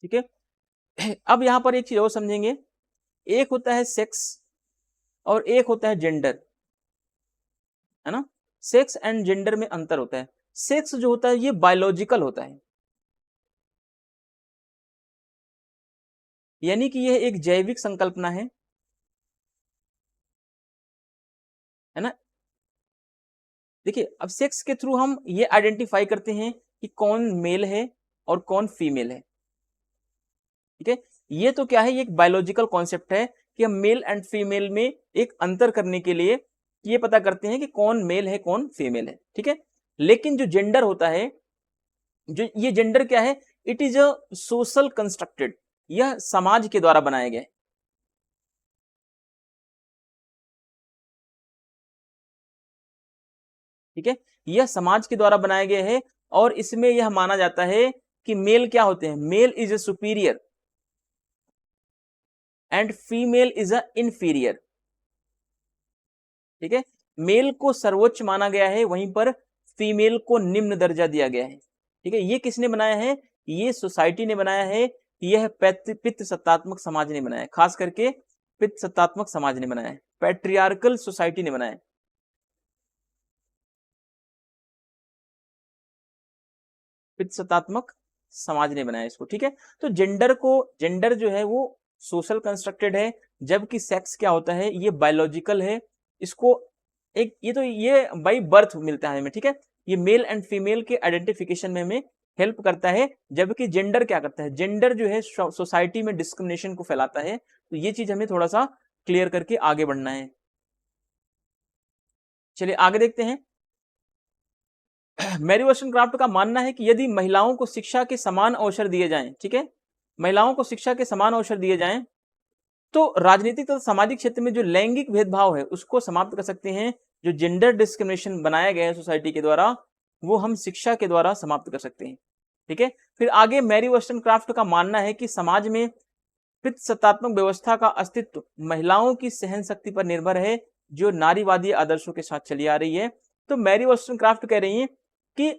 ठीक है, अब यहां पर एक चीज और समझेंगे, एक होता है सेक्स और एक होता है जेंडर, है ना। सेक्स एंड जेंडर में अंतर होता है। सेक्स जो होता है ये बायोलॉजिकल होता है, यानी कि यह एक जैविक संकल्पना है ना। देखिए अब सेक्स के थ्रू हम ये आइडेंटिफाई करते हैं कि कौन मेल है और कौन फीमेल है, ठीक है। ये तो क्या है, ये एक बायोलॉजिकल कॉन्सेप्ट है कि हम मेल एंड फीमेल में एक अंतर करने के लिए ये पता करते हैं कि कौन मेल है कौन फीमेल है, ठीक है। लेकिन जो जेंडर होता है, जो ये जेंडर क्या है, it is a social constructed, यह समाज के द्वारा बनाया गया है, ठीक है। यह समाज के द्वारा बनाया गया है और इसमें यह माना जाता है कि मेल क्या होते हैं, male is a superior and female is an inferior, ठीक है। मेल को सर्वोच्च माना गया है, वहीं पर फीमेल को निम्न दर्जा दिया गया है, ठीक है। ये किसने बनाया है, ये सोसाइटी ने बनाया है, यह पितृ सत्तात्मक समाज ने बनाया है, खास करके पितृ सत्तात्मक समाज ने बनाया है, पैट्रियार्कल सोसाइटी ने बनाया है, पितृ सत्तात्मक समाज ने बनाया इसको, ठीक है। तो जेंडर जो है वो सोशल कंस्ट्रक्टेड है, जबकि सेक्स क्या होता है, ये बायोलॉजिकल है। इसको एक ये बाई बर्थ मिलता है हमें, ठीक है। ये मेल एंड फीमेल के आइडेंटिफिकेशन में हमें हेल्प करता है, जबकि जेंडर क्या करता है, जेंडर जो है सोसाइटी में डिस्क्रिमिनेशन को फैलाता है। तो ये चीज हमें थोड़ा सा क्लियर करके आगे बढ़ना है। चलिए आगे देखते हैं। मैरी वॉलस्टोनक्राफ्ट का मानना है कि यदि महिलाओं को शिक्षा के समान अवसर दिए जाएं, ठीक है, महिलाओं को शिक्षा के समान अवसर दिए जाएं, तो राजनीतिक तथा सामाजिक क्षेत्र में जो लैंगिक भेदभाव है उसको समाप्त कर सकते हैं। जो जेंडर डिस्क्रिमिनेशन बनाया गया है सोसाइटी के द्वारा, वो हम शिक्षा के द्वारा समाप्त कर सकते हैं, ठीक है। फिर आगे मैरी वॉलस्टोनक्राफ्ट का मानना है कि समाज में पितृसत्तात्मक व्यवस्था का अस्तित्व महिलाओं की सहन शक्ति पर निर्भर है, जो नारीवादी आदर्शों के साथ चली आ रही है। तो मैरी वॉलस्टोनक्राफ्ट कह रही है कि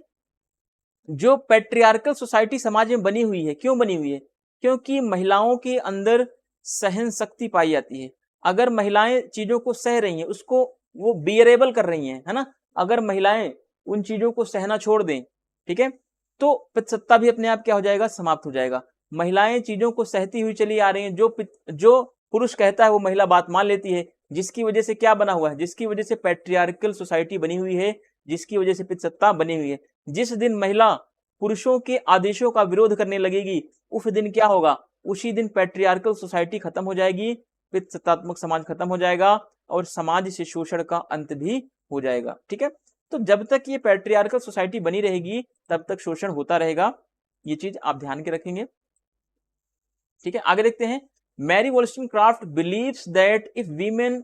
जो पेट्रियार्कल सोसाइटी समाज में बनी हुई है, क्यों बनी हुई है, क्योंकि महिलाओं के अंदर सहन शक्ति पाई जाती है। अगर महिलाएं चीजों को सह रही हैं, उसको वो बियरेबल कर रही हैं, है ना, अगर महिलाएं उन चीजों को सहना छोड़ दें, ठीक है, तो पितृसत्ता भी अपने आप क्या हो जाएगा, समाप्त हो जाएगा। महिलाएं चीजों को सहती हुई चली आ रही हैं, जो पुरुष कहता है वो महिला बात मान लेती है, जिसकी वजह से क्या बना हुआ है, जिसकी वजह से पैट्रियार्कल सोसाइटी बनी हुई है, जिसकी वजह से पितृसत्ता बनी हुई है। जिस दिन महिला पुरुषों के आदेशों का विरोध करने लगेगी, उस दिन क्या होगा, उसी दिन पैट्रियार्कल सोसाइटी खत्म हो जाएगी, पितृसत्तात्मक समाज खत्म हो जाएगा और समाज से शोषण का अंत भी हो जाएगा, ठीक है। तो जब तक ये पैट्रियार्कल सोसाइटी बनी रहेगी तब तक शोषण होता रहेगा, ये चीज आप ध्यान के रखेंगे, ठीक है। आगे देखते हैं। Mary Wollstonecraft believes that if women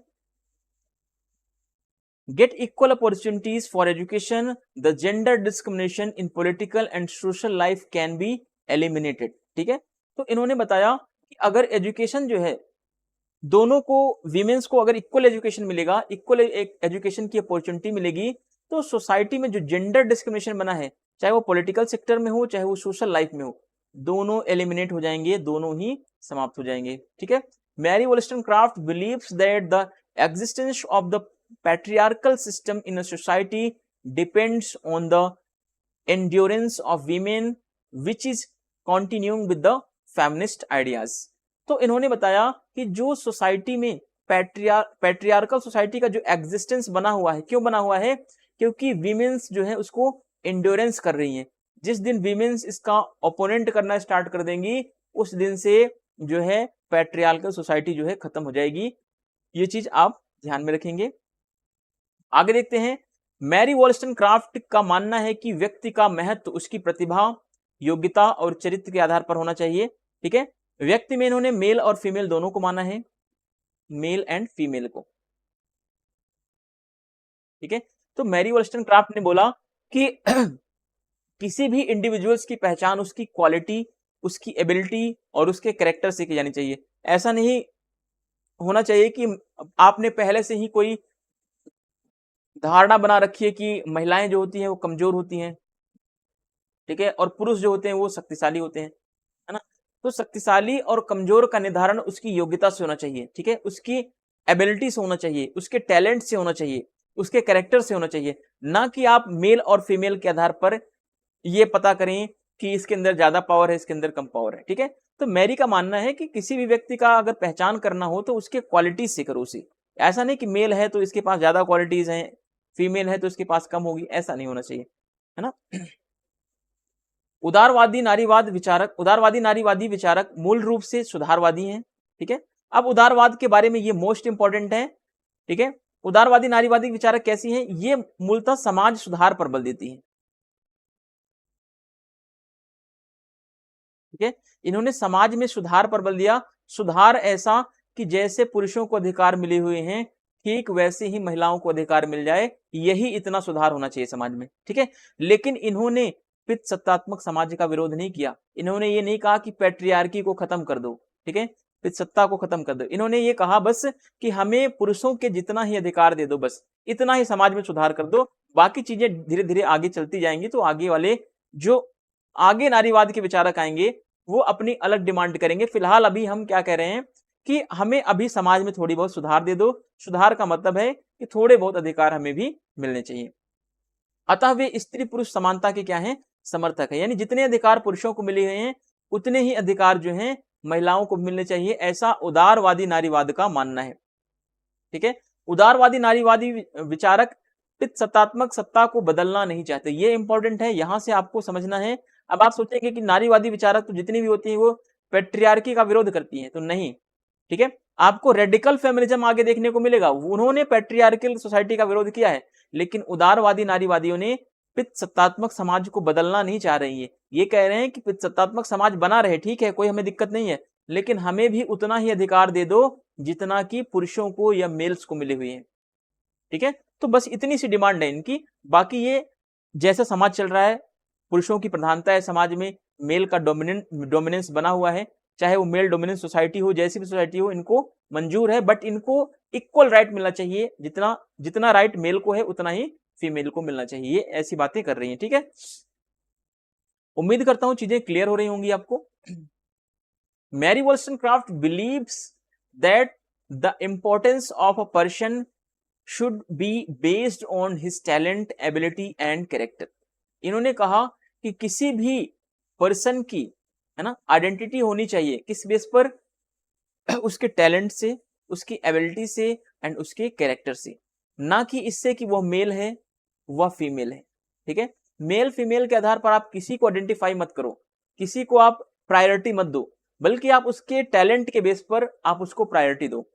get equal opportunities for education, the gender discrimination in political and social life can be eliminated, ठीक है। तो इन्होंने बताया कि अगर एजुकेशन जो है, दोनों को, वीमेन्स को अगर इक्वल एजुकेशन मिलेगा, इक्वल एजुकेशन की अपॉर्चुनिटी मिलेगी, तो सोसाइटी में जो जेंडर डिस्क्रिमिनेशन बना है, चाहे वो पॉलिटिकल सेक्टर में हो चाहे वो सोशल लाइफ में हो, दोनों एलिमिनेट हो जाएंगे, दोनों ही समाप्त हो जाएंगे, ठीक है। Mary Wollstonecraft believes that the existence of the patriarchal system in a society depends on the endurance of women which is continuing with the feminist ideas। तो इन्होंने बताया कि जो सोसाइटी में पैट्रियार्कल सोसाइटी का जो एग्जिस्टेंस बना हुआ है, क्यों बना हुआ है, क्योंकि वीमेन्स जो है उसको एंड्योरेंस कर रही हैं। जिस दिन वीमेन्स इसका ओपोनेंट करना स्टार्ट कर देंगी, उस दिन से जो है पैट्रियार्कल सोसाइटी जो है खत्म हो जाएगी। ये चीज आप ध्यान में रखेंगे। आगे देखते हैं। मैरी वॉलस्टोनक्राफ्ट का मानना है कि व्यक्ति का महत्व उसकी प्रतिभा, योग्यता और चरित्र के आधार पर होना चाहिए, ठीक है। व्यक्ति में इन्होंने मेल और फीमेल दोनों को माना है, मेल एंड फीमेल को, ठीक है। तो मैरी वॉलस्टोनक्राफ्ट ने बोला कि किसी भी इंडिविजुअल्स की पहचान उसकी क्वालिटी, उसकी एबिलिटी और उसके कैरेक्टर से की जानी चाहिए। ऐसा नहीं होना चाहिए कि आपने पहले से ही कोई धारणा बना रखी है कि महिलाएं जो होती हैं वो कमजोर होती हैं, ठीक है, और पुरुष जो होते हैं वो शक्तिशाली होते हैं, है ना। तो शक्तिशाली और कमजोर का निर्धारण उसकी योग्यता से होना चाहिए, ठीक है, उसकी एबिलिटी से होना चाहिए, उसके टैलेंट से होना चाहिए। उसके कैरेक्टर से होना चाहिए, ना कि आप मेल और फीमेल के आधार पर ये पता करें कि इसके अंदर ज्यादा पावर है, इसके अंदर कम पावर है। ठीक है, तो मैरी का मानना है कि किसी भी व्यक्ति का अगर पहचान करना हो तो उसके क्वालिटीज से करो उसी। ऐसा नहीं कि मेल है तो इसके पास ज्यादा क्वालिटीज हैं, फीमेल है तो इसके पास कम होगी, ऐसा नहीं होना चाहिए, है ना। उदारवादी नारीवादी विचारक मूल रूप से सुधारवादी हैं। ठीक है, अब उदारवाद के बारे में ये मोस्ट इंपॉर्टेंट है। ठीक है, उदारवादी नारीवादी विचारक कैसी हैं, ये मूलतः समाज सुधार पर बल देती हैं। ठीक है, इन्होंने समाज में सुधार पर बल दिया। सुधार ऐसा कि जैसे पुरुषों को अधिकार मिले हुए हैं ठीक वैसे ही महिलाओं को अधिकार मिल जाए, यही इतना सुधार होना चाहिए समाज में। ठीक है, लेकिन इन्होंने पितृ सत्तात्मक समाज का विरोध नहीं किया। इन्होंने ये नहीं कहा कि पैट्रियार्की को खत्म कर दो, ठीक है, पितृ सत्ता को खत्म कर दो। इन्होंने ये कहा बस कि हमें पुरुषों के जितना ही अधिकार दे दो, बस इतना ही समाज में सुधार कर दो, बाकी चीजें धीरे धीरे आगे चलती जाएंगी। तो आगे वाले जो आगे नारीवाद के विचारक आएंगे वो अपनी अलग डिमांड करेंगे। फिलहाल अभी हम क्या कह रहे हैं कि हमें अभी समाज में थोड़ी बहुत सुधार दे दो। सुधार का मतलब है कि थोड़े बहुत अधिकार हमें भी मिलने चाहिए। अतः वे स्त्री पुरुष समानता के क्या हैं, समर्थक है। यानी जितने अधिकार पुरुषों को मिले हुए हैं उतने ही अधिकार जो हैं महिलाओं को मिलने चाहिए, ऐसा उदारवादी नारीवाद का मानना है। ठीक है, उदारवादी नारीवादी विचारक पितृसत्तात्मक सत्ता को बदलना नहीं चाहते। ये इंपॉर्टेंट है, यहां से आपको समझना है। अब आप सोचेंगे कि नारीवादी विचारक तो जितनी भी होती है वो पेट्रियार्की का विरोध करती है, तो नहीं। ठीक है, आपको रेडिकल फेमिनिज्म आगे देखने को मिलेगा, उन्होंने पेट्रियार्कल सोसाइटी का विरोध किया है, लेकिन उदारवादी नारीवादियों ने पितृसत्तात्मक समाज को बदलना नहीं चाह रही है। ये कह रहे हैं कि पितृसत्तात्मक समाज बना रहे, ठीक है, कोई हमें दिक्कत नहीं है, लेकिन हमें भी उतना ही अधिकार दे दो जितना कि पुरुषों को या मेल्स को मिले हुए हैं। ठीक है, तो बस इतनी सी डिमांड है इनकी। बाकी ये जैसा समाज चल रहा है, पुरुषों की प्रधानता है समाज में, मेल का डोमिनेंस बना हुआ है, चाहे वो मेल डोमिनेंस सोसाइटी हो, जैसी भी सोसाइटी हो, इनको मंजूर है, बट इनको इक्वल राइट मिलना चाहिए। जितना जितना राइट मेल को है उतना ही फीमेल को मिलना चाहिए। ये ऐसी बातें कर रही है। ठीक है, उम्मीद करता हूं चीजें क्लियर हो रही होंगी आपको। Mary Wollstonecraft believes that the importance of a person should be based on his talent, ability and character. इन्होंने कहा कि किसी भी पर्सन की, है ना, आइडेंटिटी होनी चाहिए किस बेस पर, उसके टैलेंट से, उसकी एबिलिटी से एंड उसके कैरेक्टर से, ना कि इससे कि वह मेल है वह फीमेल है। ठीक है, मेल फीमेल के आधार पर आप किसी को आइडेंटिफाई मत करो, किसी को आप प्रायोरिटी मत दो, बल्कि आप उसके टैलेंट के बेस पर आप उसको प्रायोरिटी दो।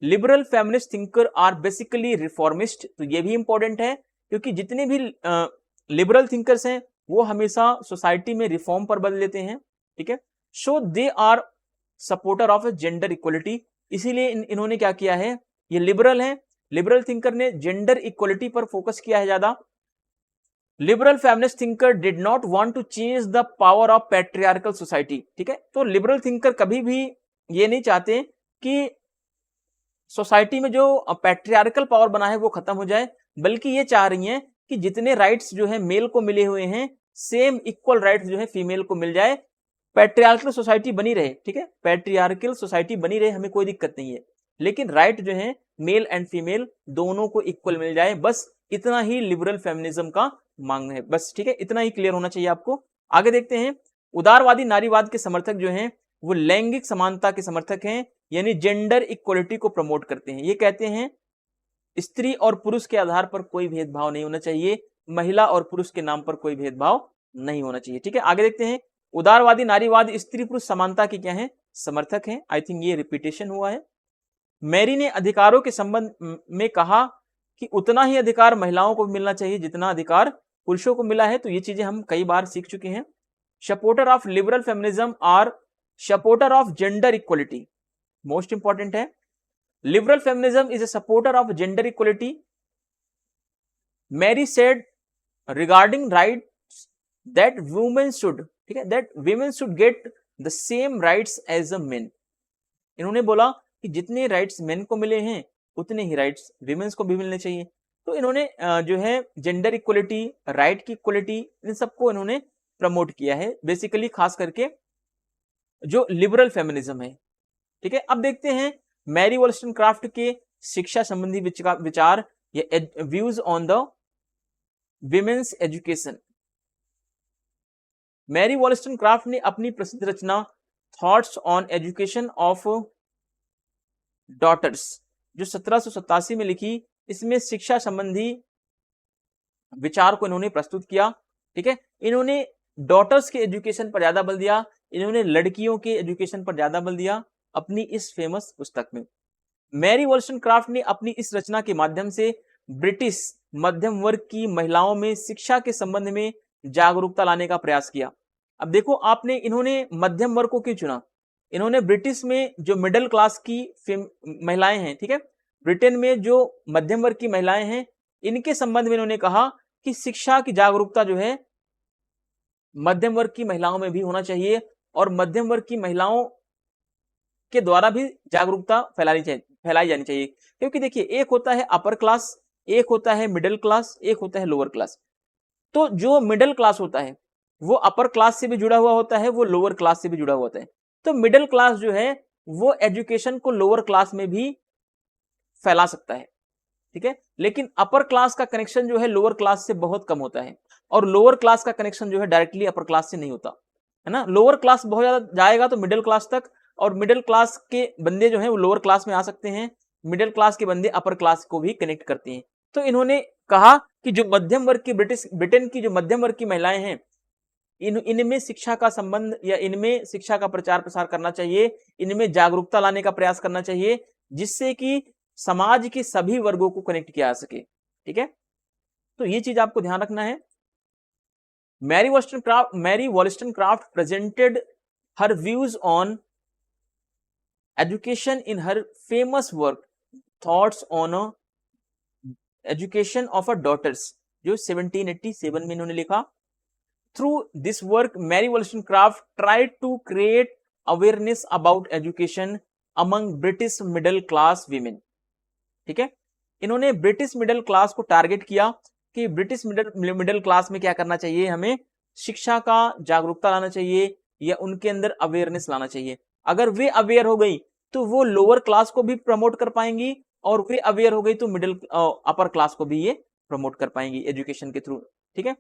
Liberal feminist thinker are basically reformist, तो ये भी इंपॉर्टेंट है, क्योंकि जितने भी लिबरल थिंकर्स हैं वो हमेशा सोसाइटी में रिफॉर्म पर बल देते हैं। ठीक है, so they are supporter of gender equality, इसीलिए इन्होंने क्या किया है, ये लिबरल है, लिबरल थिंकर ने जेंडर इक्वलिटी पर फोकस किया है ज्यादा। Liberal feminist thinker did not want to change the power of patriarchal society. ठीक है, तो लिबरल थिंकर कभी भी ये नहीं चाहते कि सोसाइटी में जो पैट्रियार्कल पावर बना है वो खत्म हो जाए, बल्कि ये चाह रही हैं कि जितने राइट्स जो है मेल को मिले हुए हैं, सेम इक्वल राइट्स जो है फीमेल को मिल जाए, पैट्रियार्कल सोसाइटी बनी रहे। ठीक है, पैट्रियार्कल सोसाइटी बनी रहे, हमें कोई दिक्कत नहीं है, लेकिन राइट जो है मेल एंड फीमेल दोनों को इक्वल मिल जाए, बस इतना ही लिबरल फेमिनिज्म का मांग है। बस ठीक है, इतना ही क्लियर होना चाहिए आपको। आगे देखते हैं, उदारवादी नारीवाद के समर्थक जो हैं वो लैंगिक समानता के समर्थक हैं, यानी जेंडर इक्वलिटी को प्रमोट करते हैं। ये कहते हैं स्त्री और पुरुष के आधार पर कोई भेदभाव नहीं होना चाहिए, महिला और पुरुष के नाम पर कोई भेदभाव नहीं होना चाहिए। ठीक है, आगे देखते हैं, उदारवादी नारीवाद स्त्री पुरुष समानता के क्या है, समर्थक हैं। आई थिंक ये रिपीटेशन हुआ है। मैरी ने अधिकारों के संबंध में कहा कि उतना ही अधिकार महिलाओं को मिलना चाहिए जितना अधिकार पुरुषों को मिला है, तो ये चीजें हम कई बार सीख चुके हैं। Supporter of liberal feminism are supporter of gender equality, most important है। Liberal feminism is a supporter of gender equality. Mary said regarding rights that women should, ठीक है, that women should get the same rights as a men. इन्होंने बोला कि जितने rights main को मिले हैं उतने ही राइट्स वीमेन्स को भी मिलने चाहिए। तो इन्होंने जो है जेंडर इक्वलिटी, राइट की इक्वलिटी, इन सबको इन्होंने प्रमोट किया है, बेसिकली खास करके जो लिबरल फेमिनिज्म है। ठीक है, अब देखते हैं मैरी वॉल्सटनक्राफ्ट के शिक्षा संबंधी विचार या views on the women's education. Mary Wollstonecraft ने अपनी प्रसिद्ध रचना thoughts on education of daughters जो 1787 में लिखी, इसमें शिक्षा संबंधी विचार को इन्होंने प्रस्तुत किया। ठीक है, इन्होंने डॉटर्स के एजुकेशन पर ज्यादा बल दिया, इन्होंने लड़कियों के एजुकेशन पर ज्यादा बल दिया अपनी इस फेमस पुस्तक में। मैरी वॉलस्टनक्राफ्ट ने अपनी इस रचना के माध्यम से ब्रिटिश मध्यम वर्ग की महिलाओं में शिक्षा के संबंध में जागरूकता लाने का प्रयास किया। अब देखो आपने, इन्होंने मध्यम वर्ग को क्यों चुना? इन्होंने ब्रिटिश में जो मिडिल क्लास की महिलाएं हैं, ठीक है, ब्रिटेन में जो मध्यम वर्ग की महिलाएं हैं, इनके संबंध में इन्होंने कहा कि शिक्षा की जागरूकता जो है मध्यम वर्ग की महिलाओं में भी होना चाहिए और मध्यम वर्ग की महिलाओं के द्वारा भी जागरूकता फैलाई जानी चाहिए। क्योंकि देखिए, एक होता है अपर क्लास, एक होता है मिडिल क्लास, एक होता है लोअर क्लास। तो जो मिडिल क्लास होता है वो अपर क्लास से भी जुड़ा हुआ होता है, वो लोअर क्लास से भी जुड़ा हुआ होता है। तो मिडिल क्लास जो है वो एजुकेशन को लोअर क्लास में भी फैला सकता है, ठीक है, लेकिन अपर क्लास का कनेक्शन जो है लोअर क्लास से बहुत कम होता है और लोअर क्लास का कनेक्शन जो है डायरेक्टली अपर क्लास से नहीं होता है ना। लोअर क्लास बहुत ज्यादा जाएगा तो मिडिल क्लास तक, और मिडिल क्लास के बंदे जो है वो लोअर क्लास में आ सकते हैं, मिडिल क्लास के बंदे अपर क्लास को भी कनेक्ट करते हैं। तो इन्होंने कहा कि जो मध्यम वर्ग की ब्रिटेन की जो मध्यम वर्ग की महिलाएं हैं, इनमें शिक्षा का संबंध या इनमें शिक्षा का प्रचार प्रसार करना चाहिए, इनमें जागरूकता लाने का प्रयास करना चाहिए, जिससे कि समाज के सभी वर्गों को कनेक्ट किया जा सके। ठीक है, तो ये चीज आपको ध्यान रखना है। Mary Wollstonecraft presented her views on education in her famous work thoughts on education of a daughters, जो 1787 में इन्होंने लिखा। Through this work Mary Wollstonecraft tried to create awareness about education among British middle class women. ठीक है, इन्होंने British middle class को target किया कि ब्रिटिश मिडिल क्लास में क्या करना चाहिए, हमें शिक्षा का जागरूकता लाना चाहिए या उनके अंदर अवेयरनेस लाना चाहिए। अगर वे अवेयर हो गई तो वो लोअर क्लास को भी प्रमोट कर पाएंगी और वे अवेयर हो गई तो मिडिल अपर क्लास को भी ये प्रमोट कर पाएंगी एजुकेशन के थ्रू। ठीक है,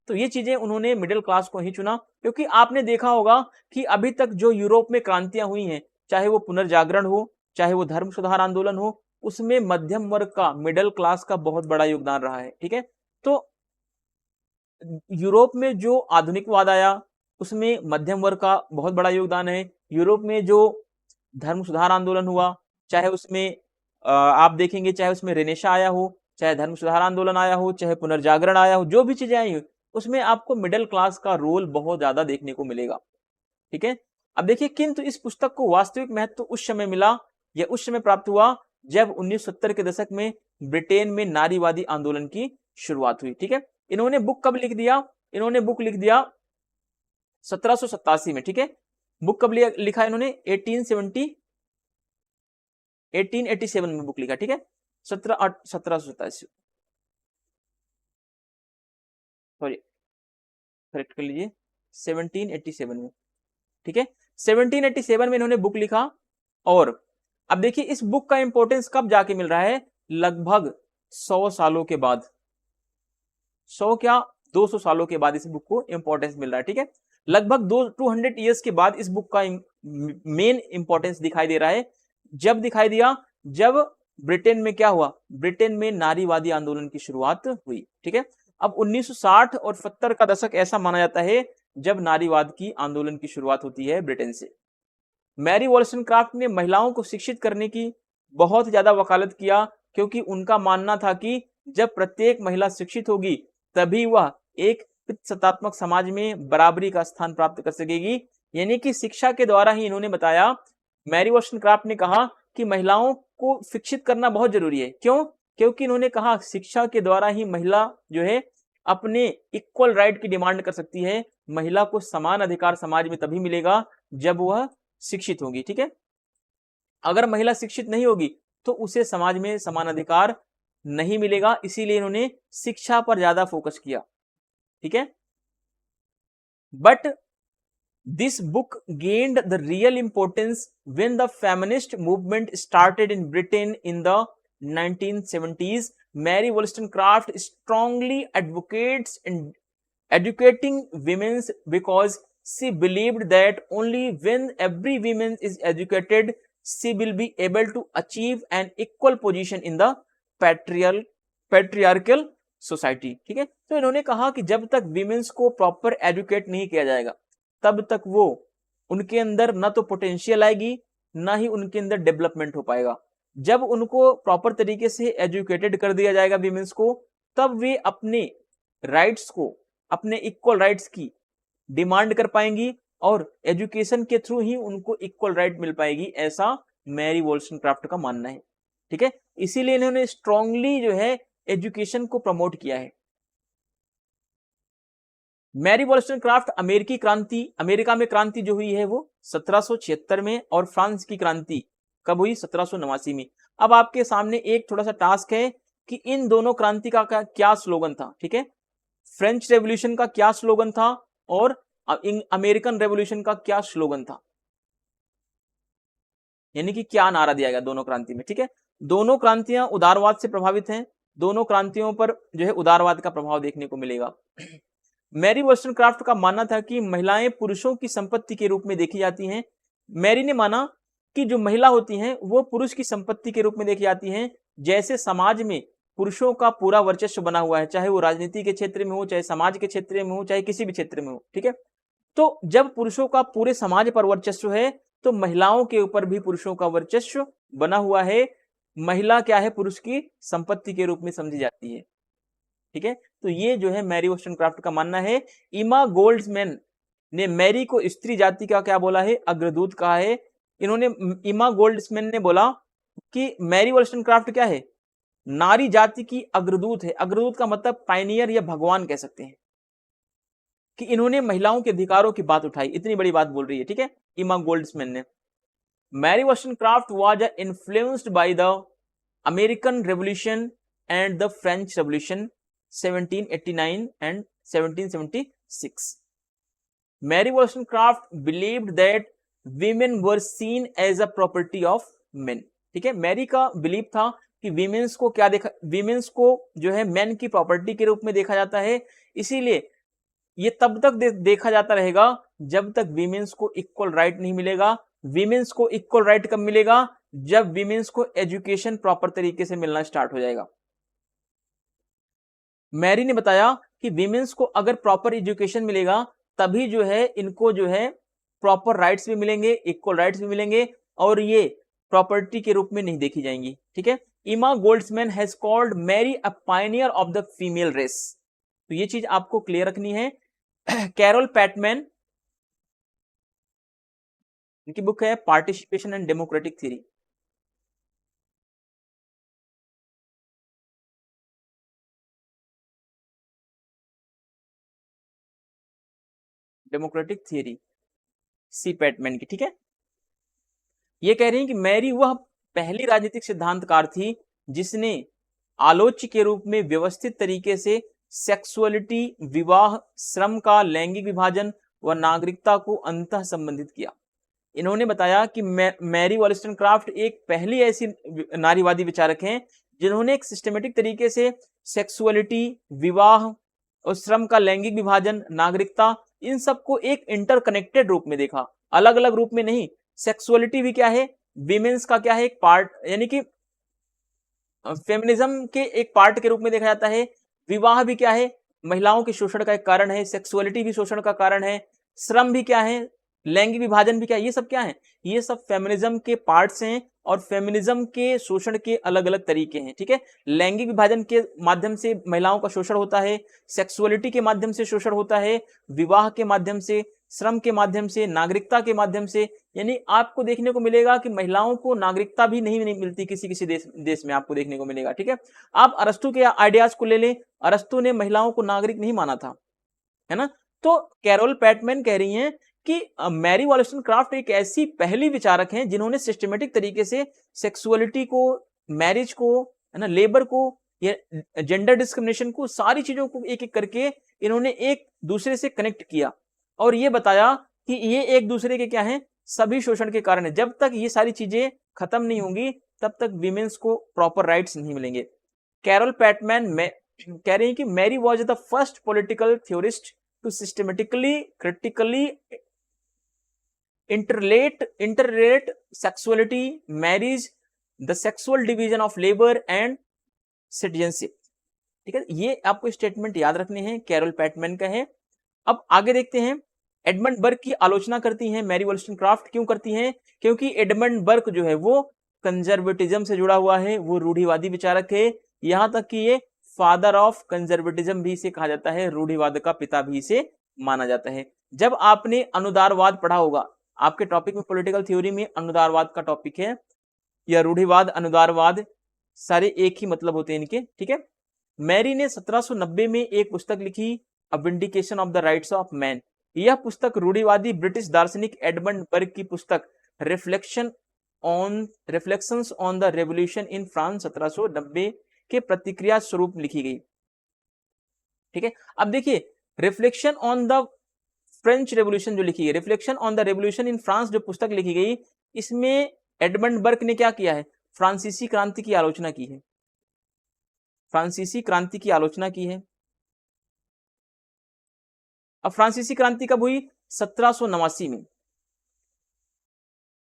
तो ये चीजें उन्होंने मिडिल क्लास को ही चुना, क्योंकि आपने देखा होगा कि अभी तक जो यूरोप में क्रांतियां हुई हैं, चाहे वो पुनर्जागरण हो, चाहे वो धर्म सुधार आंदोलन हो, उसमें मध्यम वर्ग का, मिडिल क्लास का बहुत बड़ा योगदान रहा है। ठीक है, तो यूरोप में जो आधुनिकवाद आया उसमें मध्यम वर्ग का बहुत बड़ा योगदान है। यूरोप में जो धर्म सुधार आंदोलन हुआ, चाहे उसमें आप देखेंगे, चाहे उसमें रेनेशा आया हो, चाहे धर्म सुधार आंदोलन आया हो, चाहे पुनर्जागरण आया हो, जो भी चीजें आई हो उसमें आपको मिडिल क्लास का रोल बहुत ज्यादा देखने को मिलेगा। ठीक है, अब देखिए, किंतु इस पुस्तक को वास्तविक महत्व उस समय मिला या उस समय प्राप्त हुआ जब 1970 के दशक में ब्रिटेन में नारीवादी आंदोलन की शुरुआत हुई। ठीक है, इन्होंने बुक कब लिख दिया? इन्होंने बुक लिख दिया 1787 में। ठीक है, बुक कब लिखा इन्होंने? 1887 में बुक लिखा। ठीक है, 1787, सॉरी करेक्ट कर लीजिए, 1787 में। ठीक है, 1787 में इन्होंने बुक लिखा। और अब देखिए, इस बुक का इंपॉर्टेंस कब जाके मिल रहा है? लगभग 100 सालों के बाद, 100 क्या 200 सालों के बाद इस बुक को इंपॉर्टेंस मिल रहा है। ठीक है, लगभग 200 ईयर्स के बाद इस बुक का मेन इंपॉर्टेंस दिखाई दे रहा है। जब दिखाई दिया, जब ब्रिटेन में क्या हुआ? ब्रिटेन में नारीवादी आंदोलन की शुरुआत हुई। ठीक है, अब 1960 और 70 का दशक ऐसा माना जाता है जब नारीवाद की आंदोलन की शुरुआत होती है ब्रिटेन से। मैरी वॉलस्टनक्राफ्ट ने महिलाओं को शिक्षित करने की बहुत ज्यादा वकालत किया, क्योंकि उनका मानना था कि जब प्रत्येक महिला शिक्षित होगी तभी वह एक सत्तात्मक समाज में बराबरी का स्थान प्राप्त कर सकेगी। यानी कि शिक्षा के द्वारा ही, इन्होंने बताया, मैरी वॉलस्टनक्राफ्ट ने कहा कि महिलाओं को शिक्षित करना बहुत जरूरी है। क्यों? क्योंकि इन्होंने कहा शिक्षा के द्वारा ही महिला जो है अपने इक्वल राइट की डिमांड कर सकती है। महिला को समान अधिकार समाज में तभी मिलेगा जब वह शिक्षित होगी। ठीक है, अगर महिला शिक्षित नहीं होगी तो उसे समाज में समान अधिकार नहीं मिलेगा, इसीलिए इन्होंने शिक्षा पर ज्यादा फोकस किया। ठीक है, but this book gained the real importance when the feminist movement started in Britain in the 1970s Mary Wollstonecraft strongly advocates in educating women because she believed that only when every woman is educated she will be able to achieve an equal position in the patriarchal society। ठीक है, तो इन्होंने कहा कि जब तक women's को proper educate नहीं किया जाएगा तब तक वो उनके अंदर ना तो पोटेंशियल आएगी ना ही उनके अंदर डेवलपमेंट हो पाएगा। जब उनको प्रॉपर तरीके से एजुकेटेड कर दिया जाएगा विमेन्स को, तब वे अपने राइट्स को, अपने इक्वल राइट्स की डिमांड कर पाएंगी और एजुकेशन के थ्रू ही उनको इक्वल राइट मिल पाएगी, ऐसा मैरी वॉलस्टनक्राफ्ट का मानना है। ठीक है, इसीलिए इन्होंने स्ट्रांगली जो है एजुकेशन को प्रमोट किया है। मैरी वॉलस्टनक्राफ्ट अमेरिकी क्रांति, अमेरिका में क्रांति जो हुई है वो 1776 में, और फ्रांस की क्रांति कब हुई? 1789 में। अब आपके सामने एक थोड़ा सा टास्क है कि इन दोनों क्रांति का क्या स्लोगन था। ठीक है, फ्रेंच रेवोल्यूशन का क्या स्लोगन था और अमेरिकन रेवोल्यूशन का क्या स्लोगन था, यानी कि क्या नारा दिया गया दोनों क्रांति में। ठीक है, दोनों क्रांतियां उदारवाद से प्रभावित हैं, दोनों क्रांतियों पर जो है उदारवाद का प्रभाव देखने को मिलेगा। मैरी वॉलस्टनक्राफ्ट का मानना था कि महिलाएं पुरुषों की संपत्ति के रूप में देखी जाती हैं। मैरी ने माना कि जो महिला होती हैं वो पुरुष की संपत्ति के रूप में देखी जाती हैं। जैसे समाज में पुरुषों का पूरा वर्चस्व बना हुआ है, चाहे वो राजनीति के क्षेत्र में हो, चाहे समाज के क्षेत्र में हो, चाहे किसी भी क्षेत्र में हो। ठीक है, तो जब पुरुषों का पूरे समाज पर वर्चस्व है तो महिलाओं के ऊपर भी पुरुषों का वर्चस्व बना हुआ है। महिला क्या है? पुरुष की संपत्ति के रूप में समझी जाती है। ठीक है, तो ये जो है मैरी वॉलस्टनक्राफ्ट का मानना है। इमा गोल्ड्समैन ने मैरी को स्त्री जाति का क्या बोला है? अग्रदूत कहा है। इन्होंने, इमा गोल्ड्समैन ने बोला कि मैरी वॉलस्टनक्राफ्ट क्या है? नारी जाति की अग्रदूत है। अग्रदूत का मतलब पायनियर या भगवान कह सकते हैं, कि इन्होंने महिलाओं के अधिकारों की बात उठाई, इतनी बड़ी बात बोल रही है। ठीक है, इमा गोल्ड्समैन ने। Mary Wollstonecraft was influenced by the American revolution and the French revolution 1789 and 1776. Mary Wollstonecraft believed that women were seen as a property of men. ठीक है, मैरी का बिलीव था कि विमेन्स को क्या देखा, विमेन्स को जो है मेन की प्रॉपर्टी के रूप में देखा जाता है। इसीलिए ये तब तक देखा जाता रहेगा जब तक विमेन्स को इक्वल राइट नहीं मिलेगा। विमेन्स को इक्वल राइट कब मिलेगा? जब विमेन्स को एजुकेशन प्रॉपर तरीके से मिलना स्टार्ट हो जाएगा। मैरी ने बताया कि विमेन्स को अगर प्रॉपर एजुकेशन मिलेगा तभी जो है इनको जो है प्रॉपर राइट्स भी मिलेंगे, इक्वल राइट्स भी मिलेंगे, और ये प्रॉपर्टी के रूप में नहीं देखी जाएंगी। ठीक है, Emma Goldsman has called Mary a pioneer of the female race. तो ये चीज आपको क्लियर रखनी है। कैरोल पैटमैन, इनकी बुक है participation and democratic theory. Democratic theory C Pateman की। ठीक है, ये कह रही हैं कि मैरी वह पहली राजनीतिक सिद्धांतकार थी जिसने आलोच्य के रूप में व्यवस्थित तरीके से सेक्सुअलिटी, विवाह, श्रम का लैंगिक विभाजन व नागरिकता को अंतः संबंधित किया। इन्होंने बताया कि मैरी वॉलस्टनक्राफ्ट एक पहली ऐसी नारीवादी विचारक हैं जिन्होंने एक सिस्टमेटिक तरीके से सेक्सुअलिटी, विवाह और श्रम का लैंगिक विभाजन, नागरिकता, इन सबको एक इंटरकनेक्टेड रूप में देखा, अलग अलग रूप में नहीं। सेक्सुअलिटी भी क्या है? विमेन्स का क्या है? एक पार्ट, यानी कि फेमिनिज्म के एक पार्ट के रूप में देखा जाता है। विवाह भी क्या है? महिलाओं के शोषण का एक कारण है। सेक्सुअलिटी भी शोषण का कारण है। श्रम भी क्या है? लैंगिक विभाजन भी क्या है? ये सब क्या है? ये सब फेमिनिज्म के पार्ट्स हैं और फेमिनिज्म के शोषण के अलग अलग तरीके हैं। ठीक है, लैंगिक विभाजन के माध्यम से महिलाओं का शोषण होता है, सेक्सुअलिटी के माध्यम से शोषण होता है, विवाह के माध्यम से, श्रम के माध्यम से, नागरिकता के माध्यम से। यानी आपको देखने को मिलेगा कि महिलाओं को नागरिकता भी नहीं मिलती किसी किसी देश में, आपको देखने को मिलेगा। ठीक है, आप अरस्तु के आइडियाज को ले लें, अरस्तु ने महिलाओं को नागरिक नहीं माना था, है ना। तो कैरोल पैटमैन कह रही हैं कि मैरी वॉलस्टनक्राफ्ट एक ऐसी पहली विचारक हैं जिन्होंने सिस्टमेटिक तरीके से सेक्सुअलिटी को, मैरिज को, है ना, लेबर को, या जेंडर डिस्क्रिमिनेशन को, सारी चीजों को एक एक करके इन्होंने एक दूसरे से कनेक्ट किया और ये बताया कि ये एक दूसरे के क्या है? सभी शोषण के कारण है। जब तक ये सारी चीजें खत्म नहीं होंगी तब तक विमेन्स को प्रॉपर राइट्स नहीं मिलेंगे। कैरोल पैटमैन कह रहे हैं कि Mary was the first political theorist to systematically critically interrelate sexuality, marriage, the sexual division of labor and citizenship। ठीक है, ये आपको स्टेटमेंट याद रखने हैं, कैरोल पैटमैन का है। अब आगे देखते हैं, एडमंड बर्ग की आलोचना करती हैं मैरी वॉल्स्टनक्राफ्ट। क्यों करती हैं? क्योंकि एडमंड बर्ग जो है वो कंजर्वेटिज्म से जुड़ा हुआ है, वो रूढ़िवादी विचारक है, यहां तक कि ये फादर ऑफ कंजर्वेटिज्म भी इसे कहा जाता है, रूढ़िवाद का पिता भी इसे माना जाता है। जब आपने अनुदारवाद पढ़ा होगा, आपके टॉपिक में पॉलिटिकल थ्योरी में अनुदारवाद का टॉपिक है, या रूढ़िवाद अनुदारवाद सारे एक ही मतलब होते हैं इनके। ठीक है, मैरी ने 1790 में एक पुस्तक लिखी, a vindication of the rights of man. यह पुस्तक रूढ़िवादी ब्रिटिश दार्शनिक एडमंड बर्ग की पुस्तक reflections on the revolution in France 1790 के प्रतिक्रिया स्वरूप लिखी गई। ठीक है, अब देखिए reflection on the French revolution जो लिखी है, reflection on the revolution in France जो पुस्तक लिखी गई, इसमें एडमंड बर्ग ने क्या किया है? फ्रांसीसी क्रांति की आलोचना की है, फ्रांसीसी क्रांति की आलोचना की है। अब फ्रांसीसी क्रांति कब हुई? 1789 में,